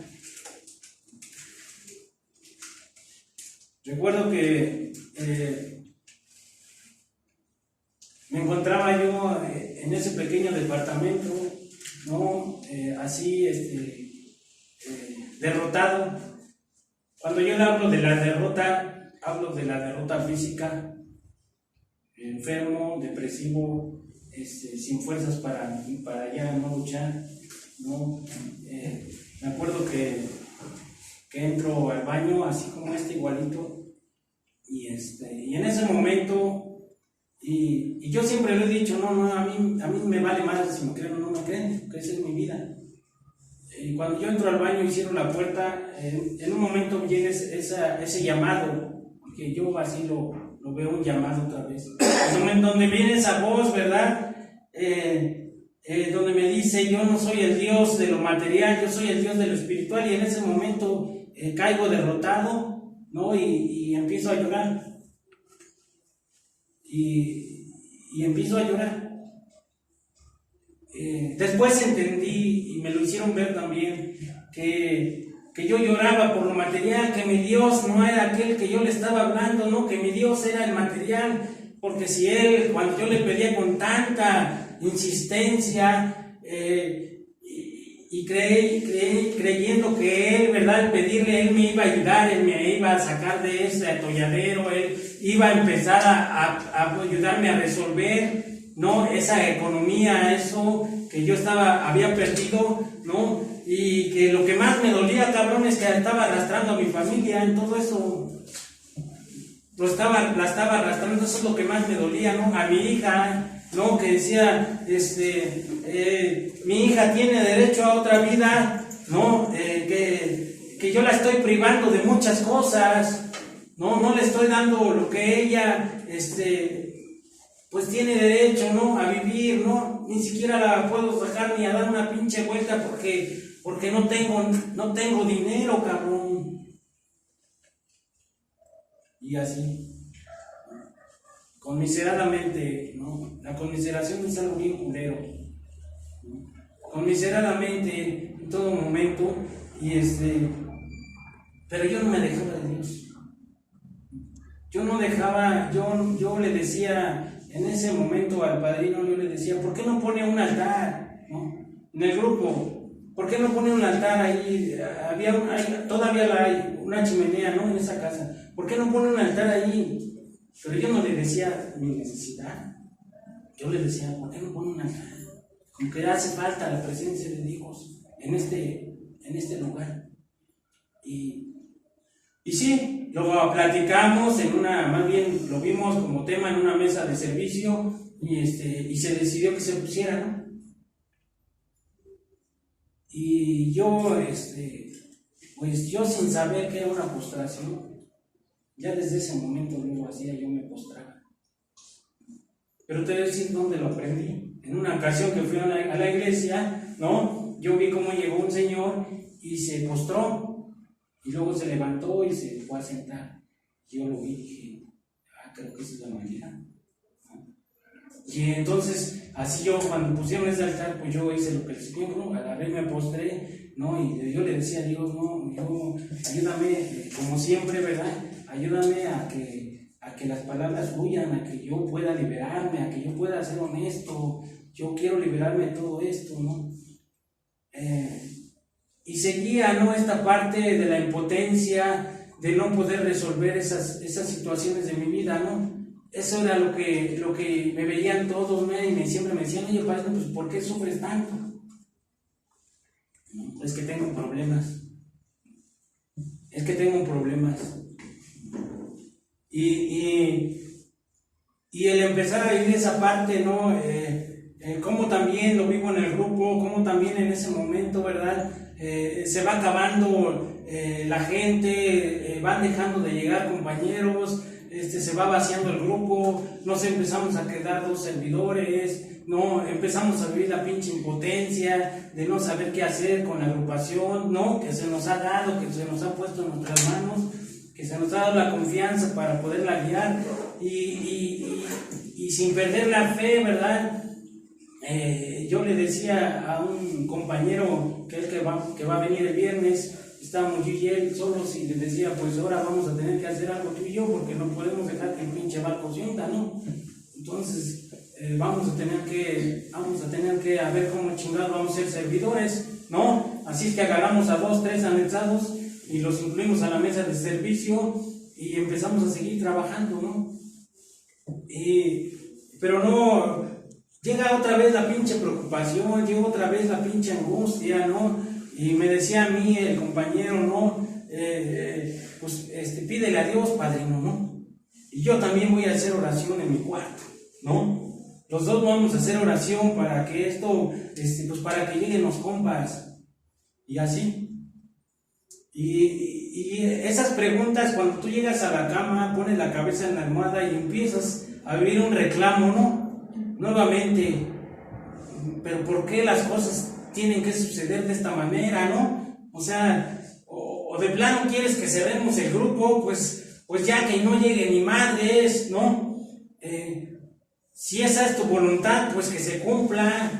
Recuerdo que me encontraba yo en ese pequeño departamento, ¿no? Así, derrotado. Cuando yo le hablo de la derrota física, enfermo, depresivo, sin fuerzas para ya no luchar, ¿no? Me acuerdo que entro al baño así como igualito, y en ese momento, y yo siempre lo he dicho, no, a mí me vale más si me creen o no me creen, que esa es mi vida. Y cuando yo entro al baño y cierro la puerta, en un momento viene ese llamado, que yo así lo veo, un llamado otra vez, donde viene esa voz, ¿verdad? Donde me dice: yo no soy el Dios de lo material, yo soy el Dios de lo espiritual. Y en ese momento caigo derrotado, ¿no? Y empiezo a llorar, y empiezo a llorar. Después entendí, y me lo hicieron ver también, que yo lloraba por lo material, que mi Dios no era aquel que yo le estaba hablando, no, que mi Dios era el material, porque si Él, cuando yo le pedía con tanta insistencia, y creyendo que Él, ¿verdad?, al pedirle, Él me iba a ayudar, Él me iba a sacar de ese atolladero, Él iba a empezar a ayudarme a resolver, ¿no?, esa economía, eso que yo había perdido, ¿no? Y que lo que más me dolía, cabrón, es que estaba arrastrando a mi familia en todo eso. La estaba arrastrando, eso es lo que más me dolía, ¿no? A mi hija, ¿no? Que decía, mi hija tiene derecho a otra vida, ¿no? Que yo la estoy privando de muchas cosas, ¿no? No le estoy dando lo que ella, pues tiene derecho, ¿no?, a vivir, ¿no? Ni siquiera la puedo sacar ni a dar una pinche vuelta porque no tengo dinero, cabrón. Y así, conmiseradamente, ¿no? La conmiseración es algo bien culero, ¿no? Conmiseradamente en todo momento, pero yo no me dejaba de Dios. Yo no dejaba, yo le decía en ese momento al padrino, yo le decía: ¿por qué no pone un altar, ¿no?, en el grupo? ¿Por qué no pone un altar ahí? Todavía hay una chimenea, ¿no?, en esa casa. ¿Por qué no pone un altar ahí? Pero yo no le decía mi necesidad. Yo le decía: ¿por qué no pone un altar? Como que hace falta la presencia de Dios en este lugar. Y sí, lo platicamos más bien lo vimos como tema en una mesa de servicio, y se decidió que se pusiera, ¿no? Y yo, pues yo, sin saber que era una postración, ya desde ese momento lo hacía, yo me postraba. Pero te voy a decir dónde lo aprendí. En una ocasión que fui a la iglesia, ¿no?, yo vi cómo llegó un señor y se postró. Y luego se levantó y se fue a sentar. Yo lo vi y dije: creo que esa es la manera, ¿no? Y entonces, así yo, cuando pusieron ese altar, pues yo hice lo que el Señor, ¿no? Agarré, me postré, ¿no? Y yo le decía a Dios: no, ayúdame, como siempre, ¿verdad? Ayúdame a que las palabras fluyan, a que yo pueda liberarme, a que yo pueda ser honesto. Yo quiero liberarme de todo esto, ¿no? Y seguía, ¿no?, esta parte de la impotencia, de no poder resolver esas situaciones de mi vida, ¿no? Eso era lo que me veían todos, y siempre me decían: oye, padre, pues ¿por qué sufres tanto? No, es que tengo problemas. Y el empezar a vivir esa parte, ¿no? Como también lo vivo en el grupo, como también en ese momento, ¿verdad? Se va acabando la gente, van dejando de llegar compañeros, se va vaciando el grupo, nos empezamos a quedar 2 servidores, ¿no? Empezamos a vivir la pinche impotencia de no saber qué hacer con la agrupación, ¿no?, que se nos ha dado, que se nos ha puesto en nuestras manos, que se nos ha dado la confianza para poderla guiar, y sin perder la fe, ¿verdad? Yo le decía a un compañero que va a venir el viernes, estábamos yo y él solos, y le decía: pues ahora vamos a tener que hacer algo tú y yo, porque no podemos dejar que el pinche barco se hunda, ¿no? Entonces, vamos a tener que a ver cómo chingados vamos a ser servidores, ¿no? Así es que agarramos a 2, 3 anexados y los incluimos a la mesa de servicio y empezamos a seguir trabajando, ¿no? Pero no, llega otra vez la pinche preocupación, llega otra vez la pinche angustia, ¿no? Y me decía a mí el compañero, ¿no? Pues pídele a Dios, padrino, ¿no? Y yo también voy a hacer oración en mi cuarto, ¿no? Los dos vamos a hacer oración para que esto, pues para que lleguen los compas, y así. Y esas preguntas, cuando tú llegas a la cama, pones la cabeza en la almohada y empiezas a abrir un reclamo, ¿no? Nuevamente, pero ¿por qué las cosas tienen que suceder de esta manera, ¿no? O sea, o de plano quieres que cerremos el grupo, pues ya que no llegue ni madres, ¿no? Si esa es tu voluntad, pues que se cumpla,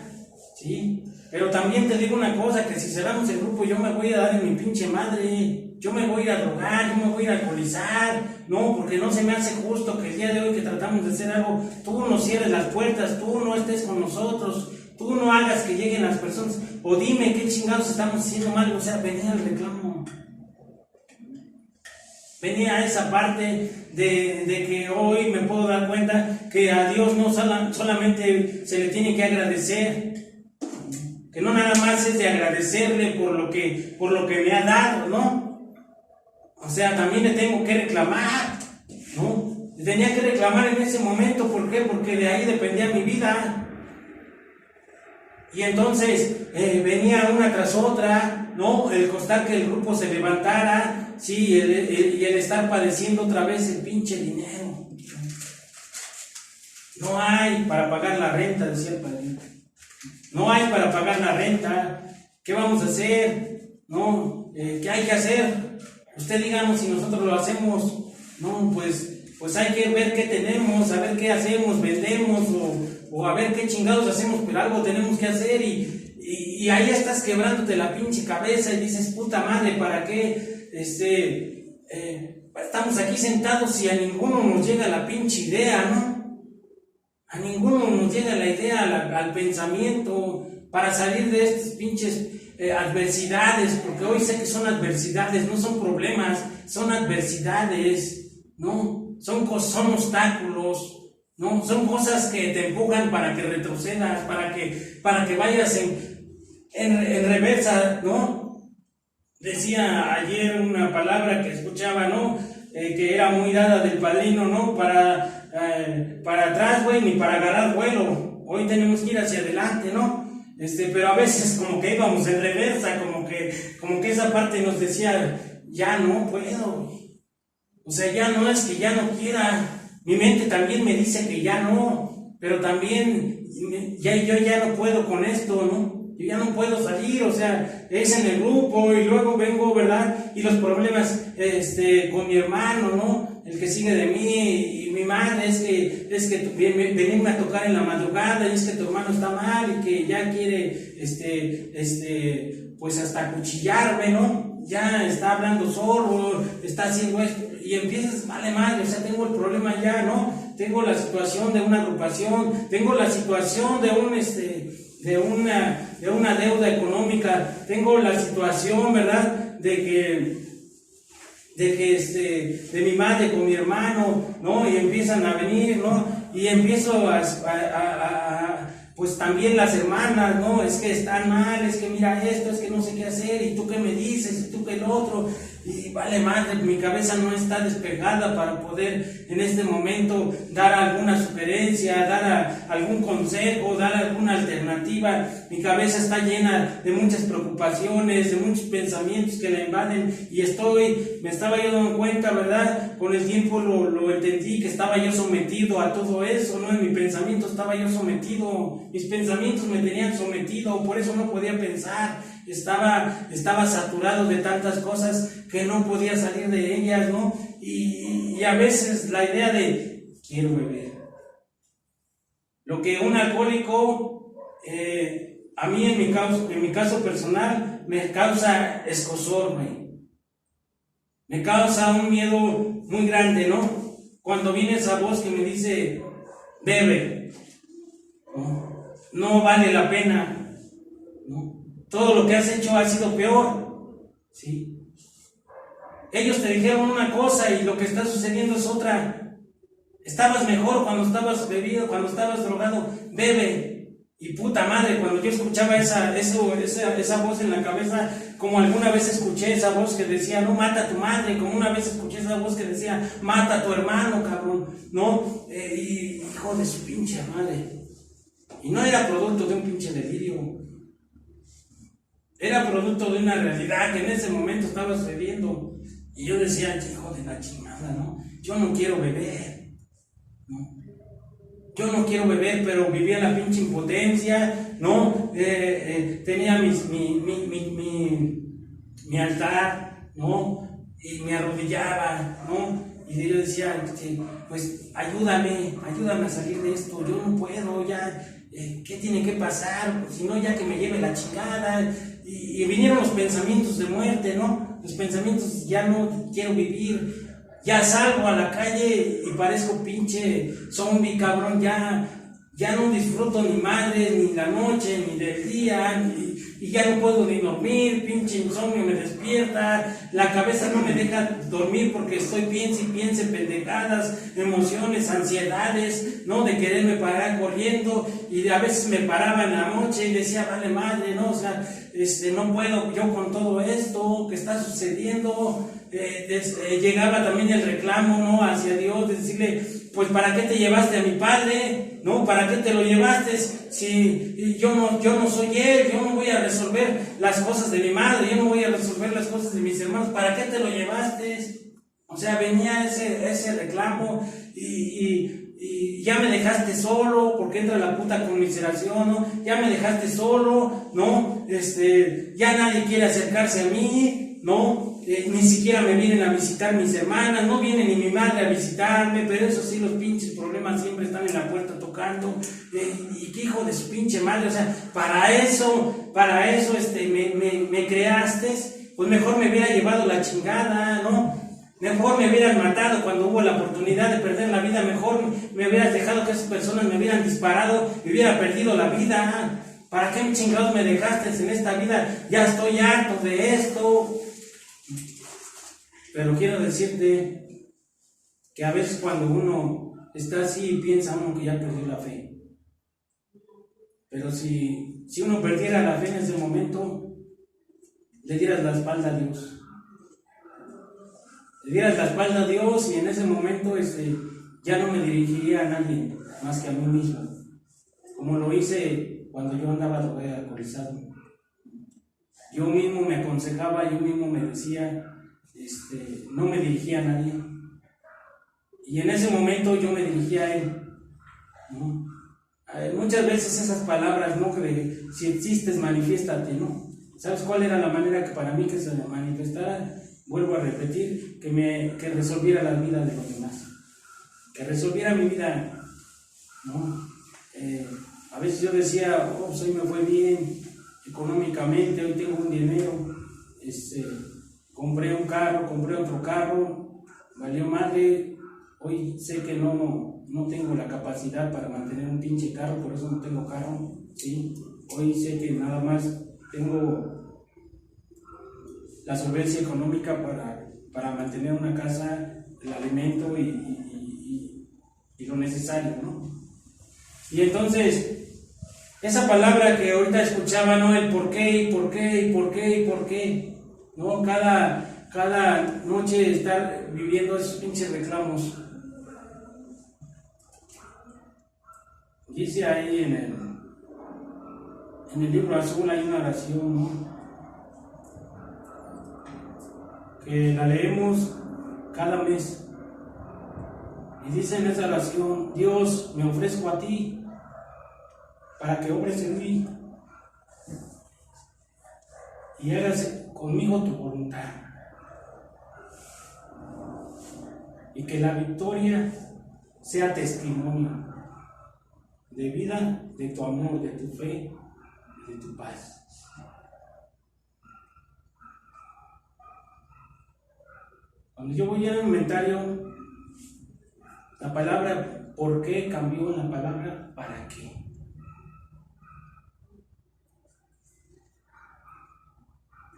¿sí? Pero también te digo una cosa, que si cerramos el grupo yo me voy a dar en mi pinche madre, yo me voy a ir a drogar, yo me voy a ir a alcoholizar, no, porque no se me hace justo que el día de hoy que tratamos de hacer algo, tú no cierres las puertas, tú no estés con nosotros, tú no hagas que lleguen las personas, o dime qué chingados estamos haciendo mal, o sea, venía el reclamo. Venía esa parte de que hoy me puedo dar cuenta que a Dios no solamente se le tiene que agradecer, que no nada más es de agradecerle por lo que me ha dado, ¿no? O sea, también le tengo que reclamar, ¿no? Le tenía que reclamar en ese momento, ¿por qué? Porque de ahí dependía mi vida. Y entonces venía una tras otra, ¿no? El costar que el grupo se levantara, sí, y el estar padeciendo otra vez el pinche dinero. No hay para pagar la renta, decía el padrino. No hay para pagar la renta. ¿Qué vamos a hacer? ¿No? ¿Qué hay que hacer? Usted díganos si nosotros lo hacemos. No, pues hay que ver qué tenemos, a ver qué hacemos, vendemos o a ver qué chingados hacemos, pero algo tenemos que hacer y ahí estás quebrándote la pinche cabeza y dices, puta madre, ¿para qué? Estamos aquí sentados y a ninguno nos llega la pinche idea, ¿no? A ninguno nos llega la idea, al pensamiento para salir de estas pinches adversidades, porque hoy sé que son adversidades, no son problemas, son adversidades, ¿no? Son obstáculos, ¿no? Son cosas que te empujan para que retrocedas, para que vayas en reversa, ¿no? Decía ayer una palabra que escuchaba, ¿no? Que era muy dada del padrino, ¿no? Para atrás, güey, ni para agarrar vuelo. Hoy tenemos que ir hacia adelante, ¿no? Pero a veces como que íbamos en reversa, como que esa parte nos decía, ya no puedo, güey. O sea, ya no es que ya no quiera. Mi mente también me dice que ya no, pero también yo ya no puedo con esto, ¿no? Yo ya no puedo salir, o sea, es en el grupo y luego vengo, ¿verdad? Y los problemas con mi hermano, ¿no? El que sigue de mí y mi madre es que venirme a tocar en la madrugada y es que tu hermano está mal y que ya quiere, pues hasta acuchillarme, ¿no? Ya está hablando sordo, está haciendo esto y empiezas, vale madre, o sea, tengo el problema ya, ¿no? Tengo la situación de una agrupación, tengo la situación de una deuda económica, tengo la situación, ¿verdad? De mi madre con mi hermano, ¿no? Y empiezan a venir, ¿no? Y empiezo pues también las hermanas, ¿no? Es que están mal, es que mira esto, es que no sé qué hacer, y tú qué me dices, y tú qué el otro, y vale madre, mi cabeza no está despejada para poder en este momento dar alguna sugerencia, dar algún consejo, dar alguna alternativa. Mi cabeza está llena de muchas preocupaciones, de muchos pensamientos que la invaden, y me estaba yo dando cuenta, ¿verdad? Con el tiempo lo entendí, que estaba yo sometido a todo eso, ¿no? En mi pensamiento estaba yo sometido, mis pensamientos me tenían sometido, por eso no podía pensar, estaba saturado de tantas cosas que no podía salir de ellas, ¿no? Y a veces la idea de, quiero beber. Lo que un alcohólico, a mí en mi caso personal, me causa escozor, güey. Me causa un miedo muy grande, ¿no? Cuando viene esa voz que me dice, bebe. no vale la pena, ¿no? Todo lo que has hecho ha sido peor, ¿sí? Ellos te dijeron una cosa y lo que está sucediendo es otra. Estabas mejor cuando estabas bebido, cuando estabas drogado, bebe. Y puta madre, cuando yo escuchaba esa voz en la cabeza, como alguna vez escuché esa voz que decía, no, mata a tu madre, como una vez escuché esa voz que decía, mata a tu hermano, cabrón, ¿no? Y hijo de su pinche madre. Y no era producto de un pinche delirio, era producto de una realidad que en ese momento estaba sucediendo. Y yo decía, hijo de la chingada, ¿no? Yo no quiero beber, ¿no? Yo no quiero beber, pero vivía la pinche impotencia, ¿no? Tenía mi altar, ¿no? Y me arrodillaba, ¿no? Y yo decía, pues ayúdame a salir de esto, yo no puedo, ya, ¿qué tiene que pasar? Pues, si no, ya que me lleve la chingada. Y vinieron los pensamientos de muerte, ¿no? Los pensamientos, ya no quiero vivir. Ya salgo a la calle y parezco pinche zombie, cabrón, ya no disfruto ni madre, ni la noche, ni del día, y ya no puedo ni dormir, pinche insomnio me despierta, la cabeza no me deja dormir porque estoy piense pendejadas, emociones, ansiedades, ¿no? De quererme parar corriendo, y a veces me paraba en la noche y decía, vale madre, ¿no? O sea, no puedo yo con todo esto que está sucediendo. Llegaba también el reclamo, ¿no? Hacia Dios, de decirle, pues ¿para qué te llevaste a mi padre? ¿No? ¿Para qué te lo llevaste? Si yo no soy él, yo no voy a resolver las cosas de mi madre, yo no voy a resolver las cosas de mis hermanos, ¿para qué te lo llevaste? O sea, venía ese reclamo y ya me dejaste solo, porque entra la puta conmiseración, ¿no? Ya me dejaste solo, ¿no? Ya nadie quiere acercarse a mí, ¿no? Ni siquiera me vienen a visitar mis hermanas, no viene ni mi madre a visitarme, pero eso sí, los pinches problemas siempre están en la puerta tocando, y qué hijo de su pinche madre, o sea, para eso me creaste, pues mejor me hubiera llevado la chingada, ¿no? Mejor me hubieran matado cuando hubo la oportunidad de perder la vida, mejor me hubieras dejado que esas personas me hubieran disparado y hubiera perdido la vida. ¿Para qué chingados me dejaste en esta vida? Ya estoy harto de esto. Pero quiero decirte que a veces cuando uno está así, piensa uno que ya perdió la fe. Pero si uno perdiera la fe en ese momento, le dieras la espalda a Dios. Le dieras la espalda a Dios, y en ese momento ya no me dirigiría a nadie más que a mí mismo. Como lo hice cuando yo andaba alcoholizado. Yo mismo me aconsejaba, yo mismo me decía, no me dirigía a nadie. Y en ese momento yo me dirigía a Él, ¿no? Muchas veces esas palabras, ¿no? Que si existes, manifiéstate, ¿no? ¿Sabes cuál era la manera que para mí que se manifestara? Vuelvo a repetir, que resolviera la vida de los demás, que resolviera mi vida, ¿no? A veces yo decía, pues hoy me fue bien económicamente, hoy tengo un dinero, compré un carro, compré otro carro, valió madre, hoy sé que no tengo la capacidad para mantener un pinche carro, por eso no tengo carro, ¿sí? Hoy sé que nada más tengo la solvencia económica para mantener una casa, el alimento y lo necesario, ¿no? Y entonces, esa palabra que ahorita escuchaba, ¿no? El por qué, ¿no? Cada noche estar viviendo esos pinches reclamos. Dice ahí en el libro azul hay una oración, ¿no? Que la leemos cada mes, y dice en esa oración: Dios, me ofrezco a ti para que obres en mí y hagas conmigo tu voluntad, y que la victoria sea testimonio de vida, de tu amor, de tu fe, de tu paz. Cuando yo voy al inventario, la palabra ¿por qué cambió en la palabra ¿para qué?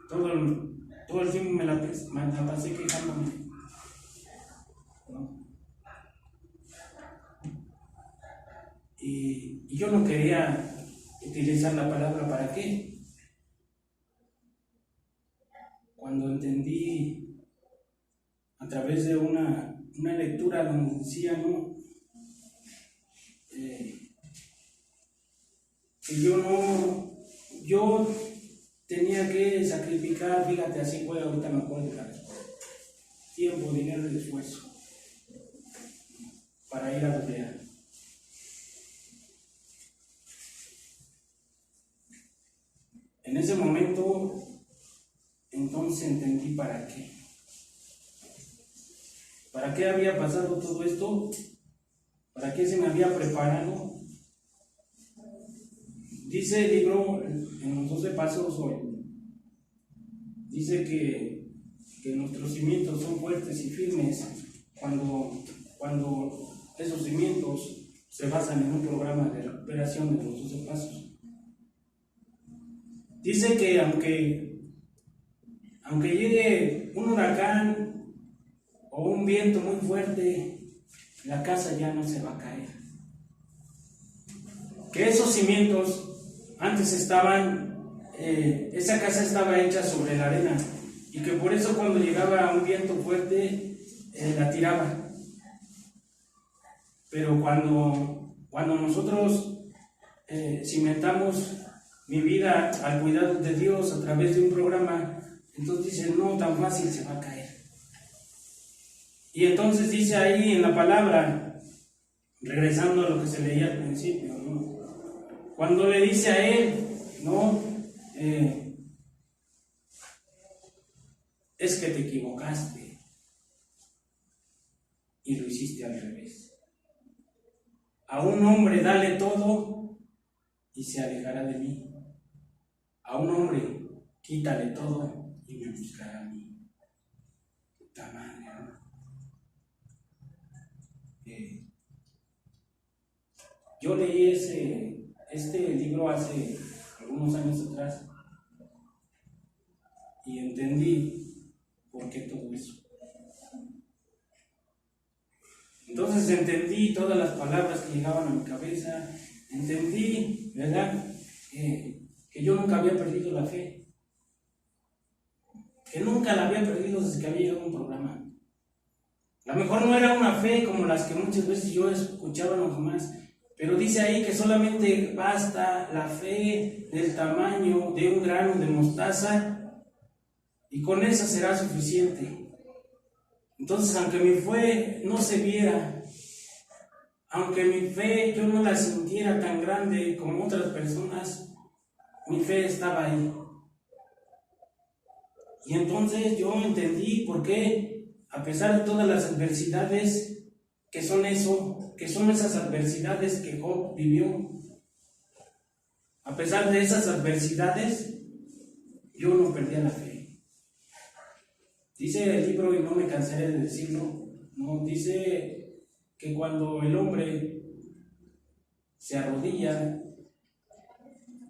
todo el tiempo me la pasé quejándome, ¿no? Y yo no quería utilizar la palabra ¿para qué? Cuando entendí a través de una lectura donde decía, ¿no? Que yo tenía que sacrificar, fíjate, así fue, ahorita me acuerdo de la respuesta, tiempo, dinero y esfuerzo para ir a pelear. En ese momento, entonces entendí para qué. ¿Para qué había pasado todo esto? ¿Para qué se me había preparado? Dice el libro, en los 12 pasos hoy, dice que nuestros cimientos son fuertes y firmes cuando esos cimientos se basan en un programa de recuperación de los 12 pasos. Dice que aunque llegue un huracán o un viento muy fuerte, la casa ya no se va a caer. Que esos cimientos antes esa casa estaba hecha sobre la arena y que por eso cuando llegaba un viento fuerte la tiraba. Pero cuando nosotros cimentamos mi vida al cuidado de Dios a través de un programa, entonces dice, no tan fácil se va a caer. Y entonces dice ahí en la palabra, regresando a lo que se leía al principio, ¿no? Cuando le dice a él, ¿no? Es que te equivocaste y lo hiciste al revés. A un hombre dale todo y se alejará de mí. A un hombre quítale todo y me buscará a mí. Puta madre, ¿no? Yo leí este libro hace algunos años atrás y entendí por qué todo eso. Entonces entendí todas las palabras que llegaban a mi cabeza, entendí, ¿verdad? Que yo nunca había perdido la fe, que nunca la había perdido desde que había llegado a un programa. A lo mejor no era una fe como las que muchas veces yo escuchaba a los demás, pero dice ahí que solamente basta la fe del tamaño de un grano de mostaza y con eso será suficiente. Entonces, aunque mi fe no se viera, aunque mi fe yo no la sintiera tan grande como otras personas, mi fe estaba ahí. Y entonces yo entendí por qué, a pesar de todas las adversidades que son esas adversidades que Job vivió, a pesar de esas adversidades, yo no perdía la fe. Dice el libro, y no me cansaré de decirlo, ¿no? Dice que cuando el hombre se arrodilla,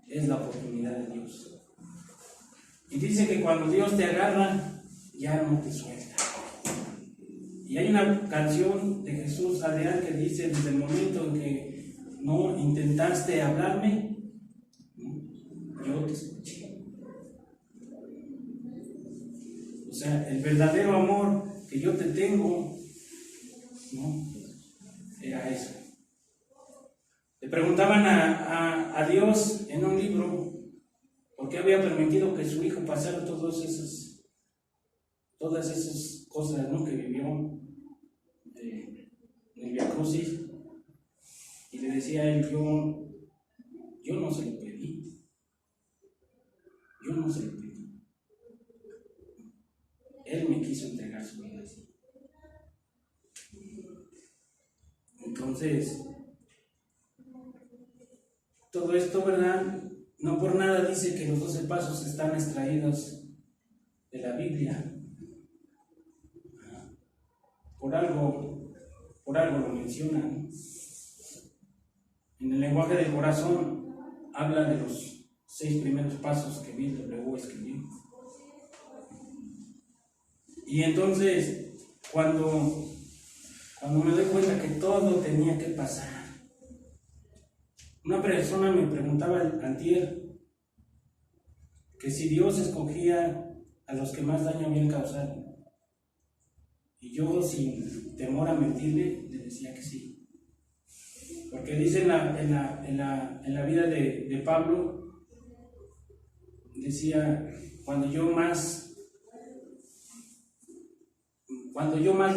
es la oportunidad de Dios. Y dice que cuando Dios te agarra, ya no te suelta. Y hay una canción de Jesús Adrián que dice, desde el momento en que no intentaste hablarme, yo te escuché. O sea, el verdadero amor que yo te tengo, ¿no? Era eso. Le preguntaban a Dios en un libro por qué había permitido que su hijo pasara todas esas cosas, ¿no? Que vivió en el Vía Crucis, y le decía a él, yo no se lo pedí, yo no se lo pedí. Él me quiso entregar su vida así. Entonces, todo esto, ¿verdad? No por nada dice que los 12 pasos están extraídos de la Biblia. Por algo lo mencionan. En el lenguaje del corazón habla de los 6 primeros pasos que Bill W. escribió. Y entonces, cuando me doy cuenta que todo tenía que pasar, una persona me preguntaba antier que si Dios escogía a los que más daño habían causado. Y yo, sin temor a mentirle, le decía que sí. Porque dice en la vida de Pablo, decía, cuando yo más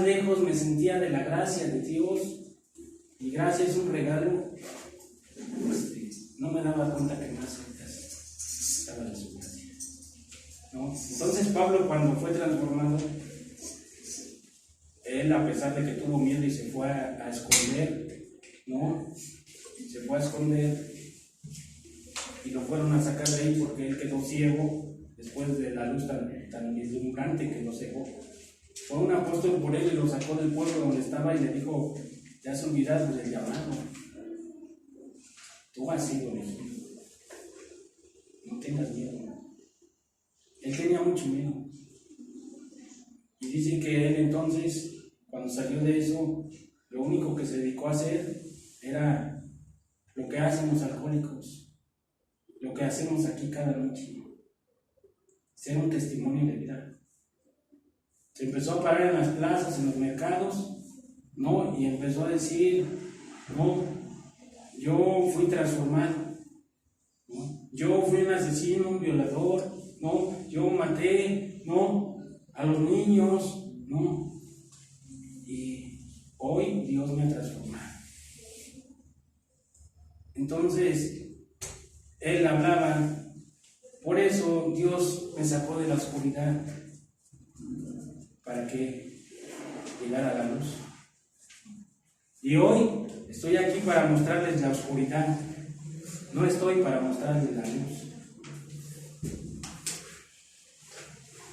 lejos me sentía de la gracia de Dios, y gracia es un regalo, no me daba cuenta que más cerca estaba de su gracia, ¿no? Entonces Pablo, cuando fue transformado, él, a pesar de que tuvo miedo y se fue a esconder, ¿no? Se fue a esconder y lo fueron a sacar de ahí porque él quedó ciego después de la luz tan deslumbrante que lo cegó. Fue un apóstol por él y lo sacó del pueblo donde estaba y le dijo: te has olvidado del llamado, tú has sido elegido, no tengas miedo. Él tenía mucho miedo. Y dice que él entonces, cuando salió de eso, lo único que se dedicó a hacer era lo que hacen los alcohólicos, lo que hacemos aquí cada noche, ser un testimonio de vida. Se empezó a parar en las plazas, en los mercados, ¿no? Y empezó a decir: no, yo fui transformado, ¿no? Yo fui un asesino, un violador, ¿no? Yo maté, ¿no?, a los niños, ¿no? Y hoy Dios me ha transformado. Entonces, él hablaba: por eso Dios me sacó de la oscuridad, para que llegara la luz. Y hoy estoy aquí para mostrarles la oscuridad, no estoy para mostrarles la luz.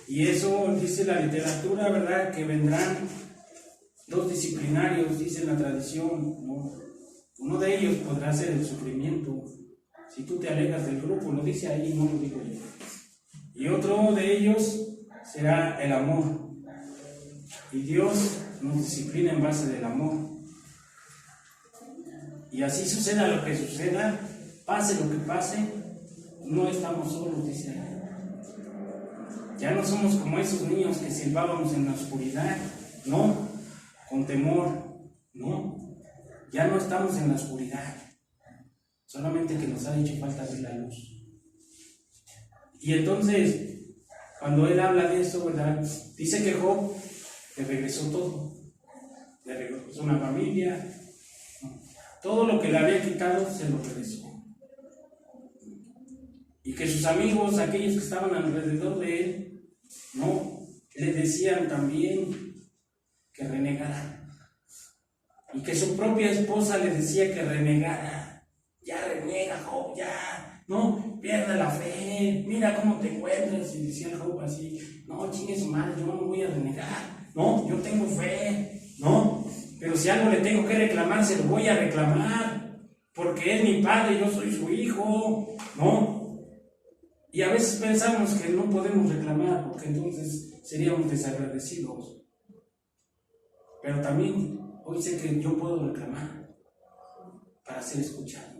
Y eso dice la literatura, ¿verdad? Que vendrán dos disciplinarios, dice la tradición, ¿no? Uno de ellos podrá ser el sufrimiento, si tú te alejas del grupo, lo dice ahí, no lo digo yo. Y otro de ellos será el amor. Y Dios nos disciplina en base del amor. Y así suceda lo que suceda, pase lo que pase, no estamos solos, dice ahí. Ya no somos como esos niños que silbábamos en la oscuridad, no, con temor, no. Ya no estamos en la oscuridad, solamente que nos ha hecho falta ver la luz. Y entonces, cuando él habla de eso, ¿verdad? Dice que Job le regresó todo, le regresó una familia, todo lo que le había quitado se lo regresó. Y que sus amigos, aquellos que estaban alrededor de él, no, le decían también que renegara. Y que su propia esposa le decía que renegara. Ya renega, Job, ya, no, pierda la fe, mira cómo te encuentras. Y decía el Job así: no, chingue su madre, yo no voy a renegar, no, yo tengo fe, no, pero si algo le tengo que reclamar, se lo voy a reclamar, porque es mi padre, yo soy su hijo, ¿no? Y a veces pensamos que no podemos reclamar, porque entonces seríamos desagradecidos. Pero también hoy sé que yo puedo reclamar para ser escuchado.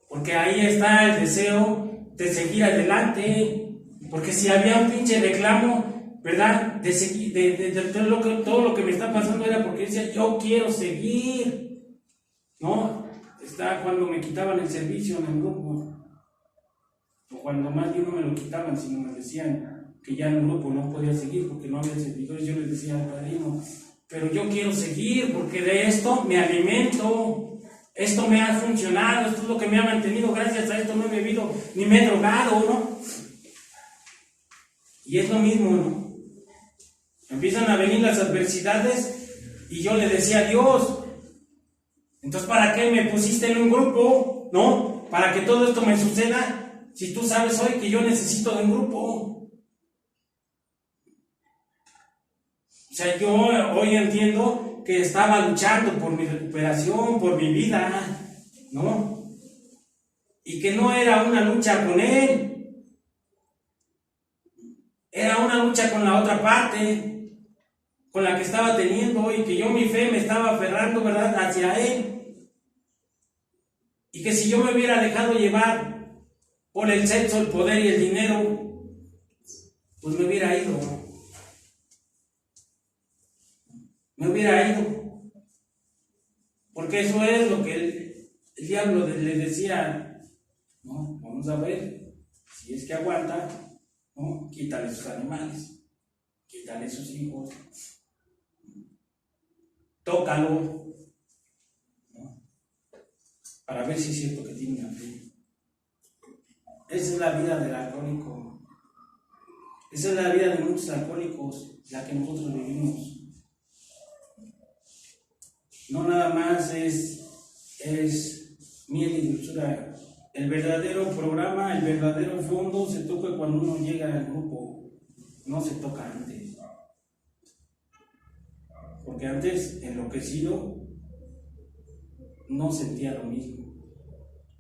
Porque ahí está el deseo de seguir adelante. Porque si había un pinche reclamo, ¿verdad? De seguir, todo lo que me está pasando era porque decía: yo quiero seguir, ¿no? Está cuando me quitaban el servicio en el grupo, o cuando más bien no me lo quitaban, sino me decían que ya en el grupo no podía seguir porque no había servidores. Yo les decía al padrino: pero yo quiero seguir porque de esto me alimento, esto me ha funcionado, esto es lo que me ha mantenido, gracias a esto no he bebido ni me he drogado, ¿no? Y es lo mismo, ¿no? Empiezan a venir las adversidades y yo le decía a Dios: entonces ¿para qué me pusiste en un grupo, no? Para que todo esto me suceda, si tú sabes hoy que yo necesito de un grupo. O sea, yo hoy entiendo que estaba luchando por mi recuperación, por mi vida, ¿no? Y que no era una lucha con él, era una lucha con la otra parte. con la que estaba teniendo y que yo mi fe me estaba aferrando, ¿verdad?, hacia Él. Y que si yo me hubiera dejado llevar por el sexo, el poder y el dinero, pues me hubiera ido. Me hubiera ido. Porque eso es lo que el diablo le decía, ¿no? Vamos a ver, si es que aguanta, ¿no? Quítale sus animales, quítale sus hijos, tócalo, ¿no? Para ver si es cierto que tiene una fe. Esa es la vida del alcohólico. Esa es la vida de muchos alcohólicos, la que nosotros vivimos. No nada más es miel y dulzura. El verdadero programa, el verdadero fondo se toca cuando uno llega al grupo, no se toca antes. Porque antes, enloquecido, no sentía lo mismo.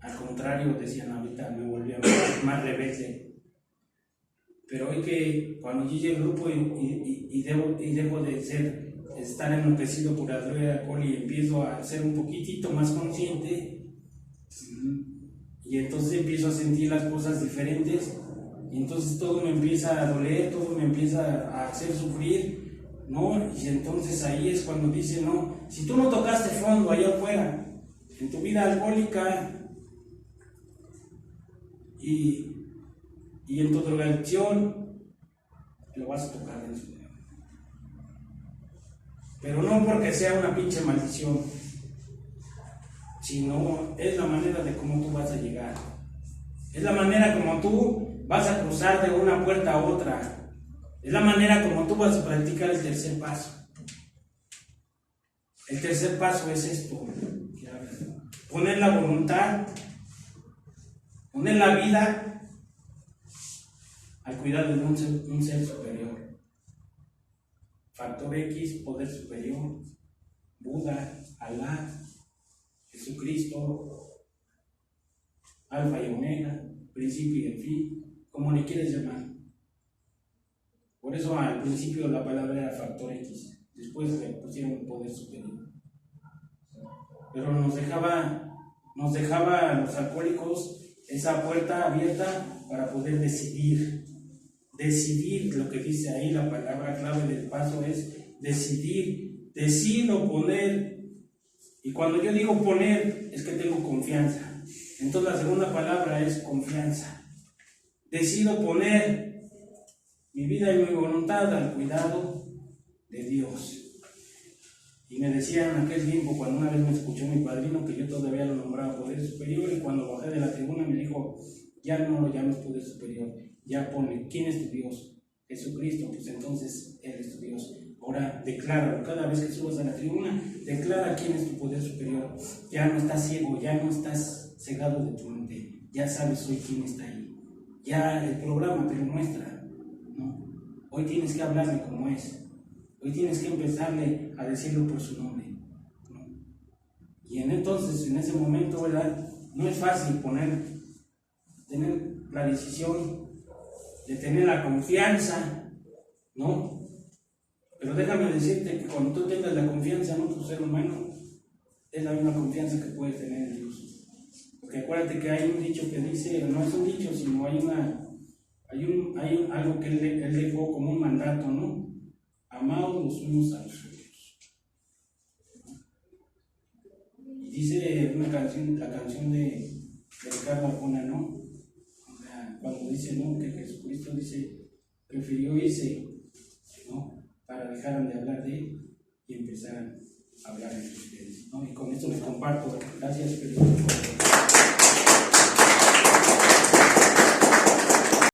Al contrario, decían ahorita, me volvía más rebelde. Pero hoy que cuando yo llego al grupo y dejo de estar enloquecido por la droga de alcohol y empiezo a ser un poquitito más consciente, y entonces empiezo a sentir las cosas diferentes, y entonces todo me empieza a doler, todo me empieza a hacer sufrir, ¿no? Y entonces ahí es cuando dice, no, si tú no tocaste fondo allá afuera, en tu vida alcohólica y en tu drogadicción, lo vas a tocar en su vida. Pero no porque sea una pinche maldición, sino es la manera de cómo tú vas a llegar. Es la manera como tú vas a cruzar de una puerta a otra. Es la manera como tú vas a practicar el tercer paso. El tercer paso es esto: poner la voluntad, poner la vida al cuidado de un ser superior. Factor X, poder superior, Buda, Alá, Jesucristo, Alfa y Omega, principio y el fin, como le quieres llamar. Por eso al principio la palabra era factor X, después le pusieron poder superior. Pero nos dejaba a los alcohólicos esa puerta abierta para poder decidir. Decidir, lo que dice ahí la palabra clave del paso es decidir. Decido poner, y cuando yo digo poner es que tengo confianza. Entonces la segunda palabra es confianza. Decido poner mi vida y mi voluntad al cuidado de Dios. Y me decían en aquel tiempo, cuando una vez me escuchó mi padrino, que yo todavía lo nombraba poder superior, y cuando bajé de la tribuna me dijo, ya no lo llames poder superior, ya ponle, ¿quién es tu Dios? Jesucristo. Pues entonces Él es tu Dios. Ahora decláralo, cada vez que subas a la tribuna, declara quién es tu poder superior. Ya no estás ciego, ya no estás cegado de tu mente, ya sabes hoy quién está ahí. Ya el programa te lo muestra, ¿no? Hoy tienes que hablarle como es. Hoy tienes que empezarle a decirlo por su nombre, ¿no? Y entonces, en ese momento, ¿verdad? No es fácil tener la decisión de tener la confianza, ¿no? Pero déjame decirte que cuando tú tengas la confianza en otro ser humano, es la misma confianza que puedes tener en Dios. Porque acuérdate que hay un dicho que dice, no es un dicho, sino hay algo que él dejó como un mandato, ¿no? Amados los unos a los otros. Y dice una canción, la canción de Ricardo Arjona, ¿no? O sea, cuando dice, ¿no?, que Jesucristo dice, prefirió irse, ¿no?, para dejar de hablar de Él y empezar a hablar entre ustedes, ¿no? Y con esto les comparto. Gracias, Pedro.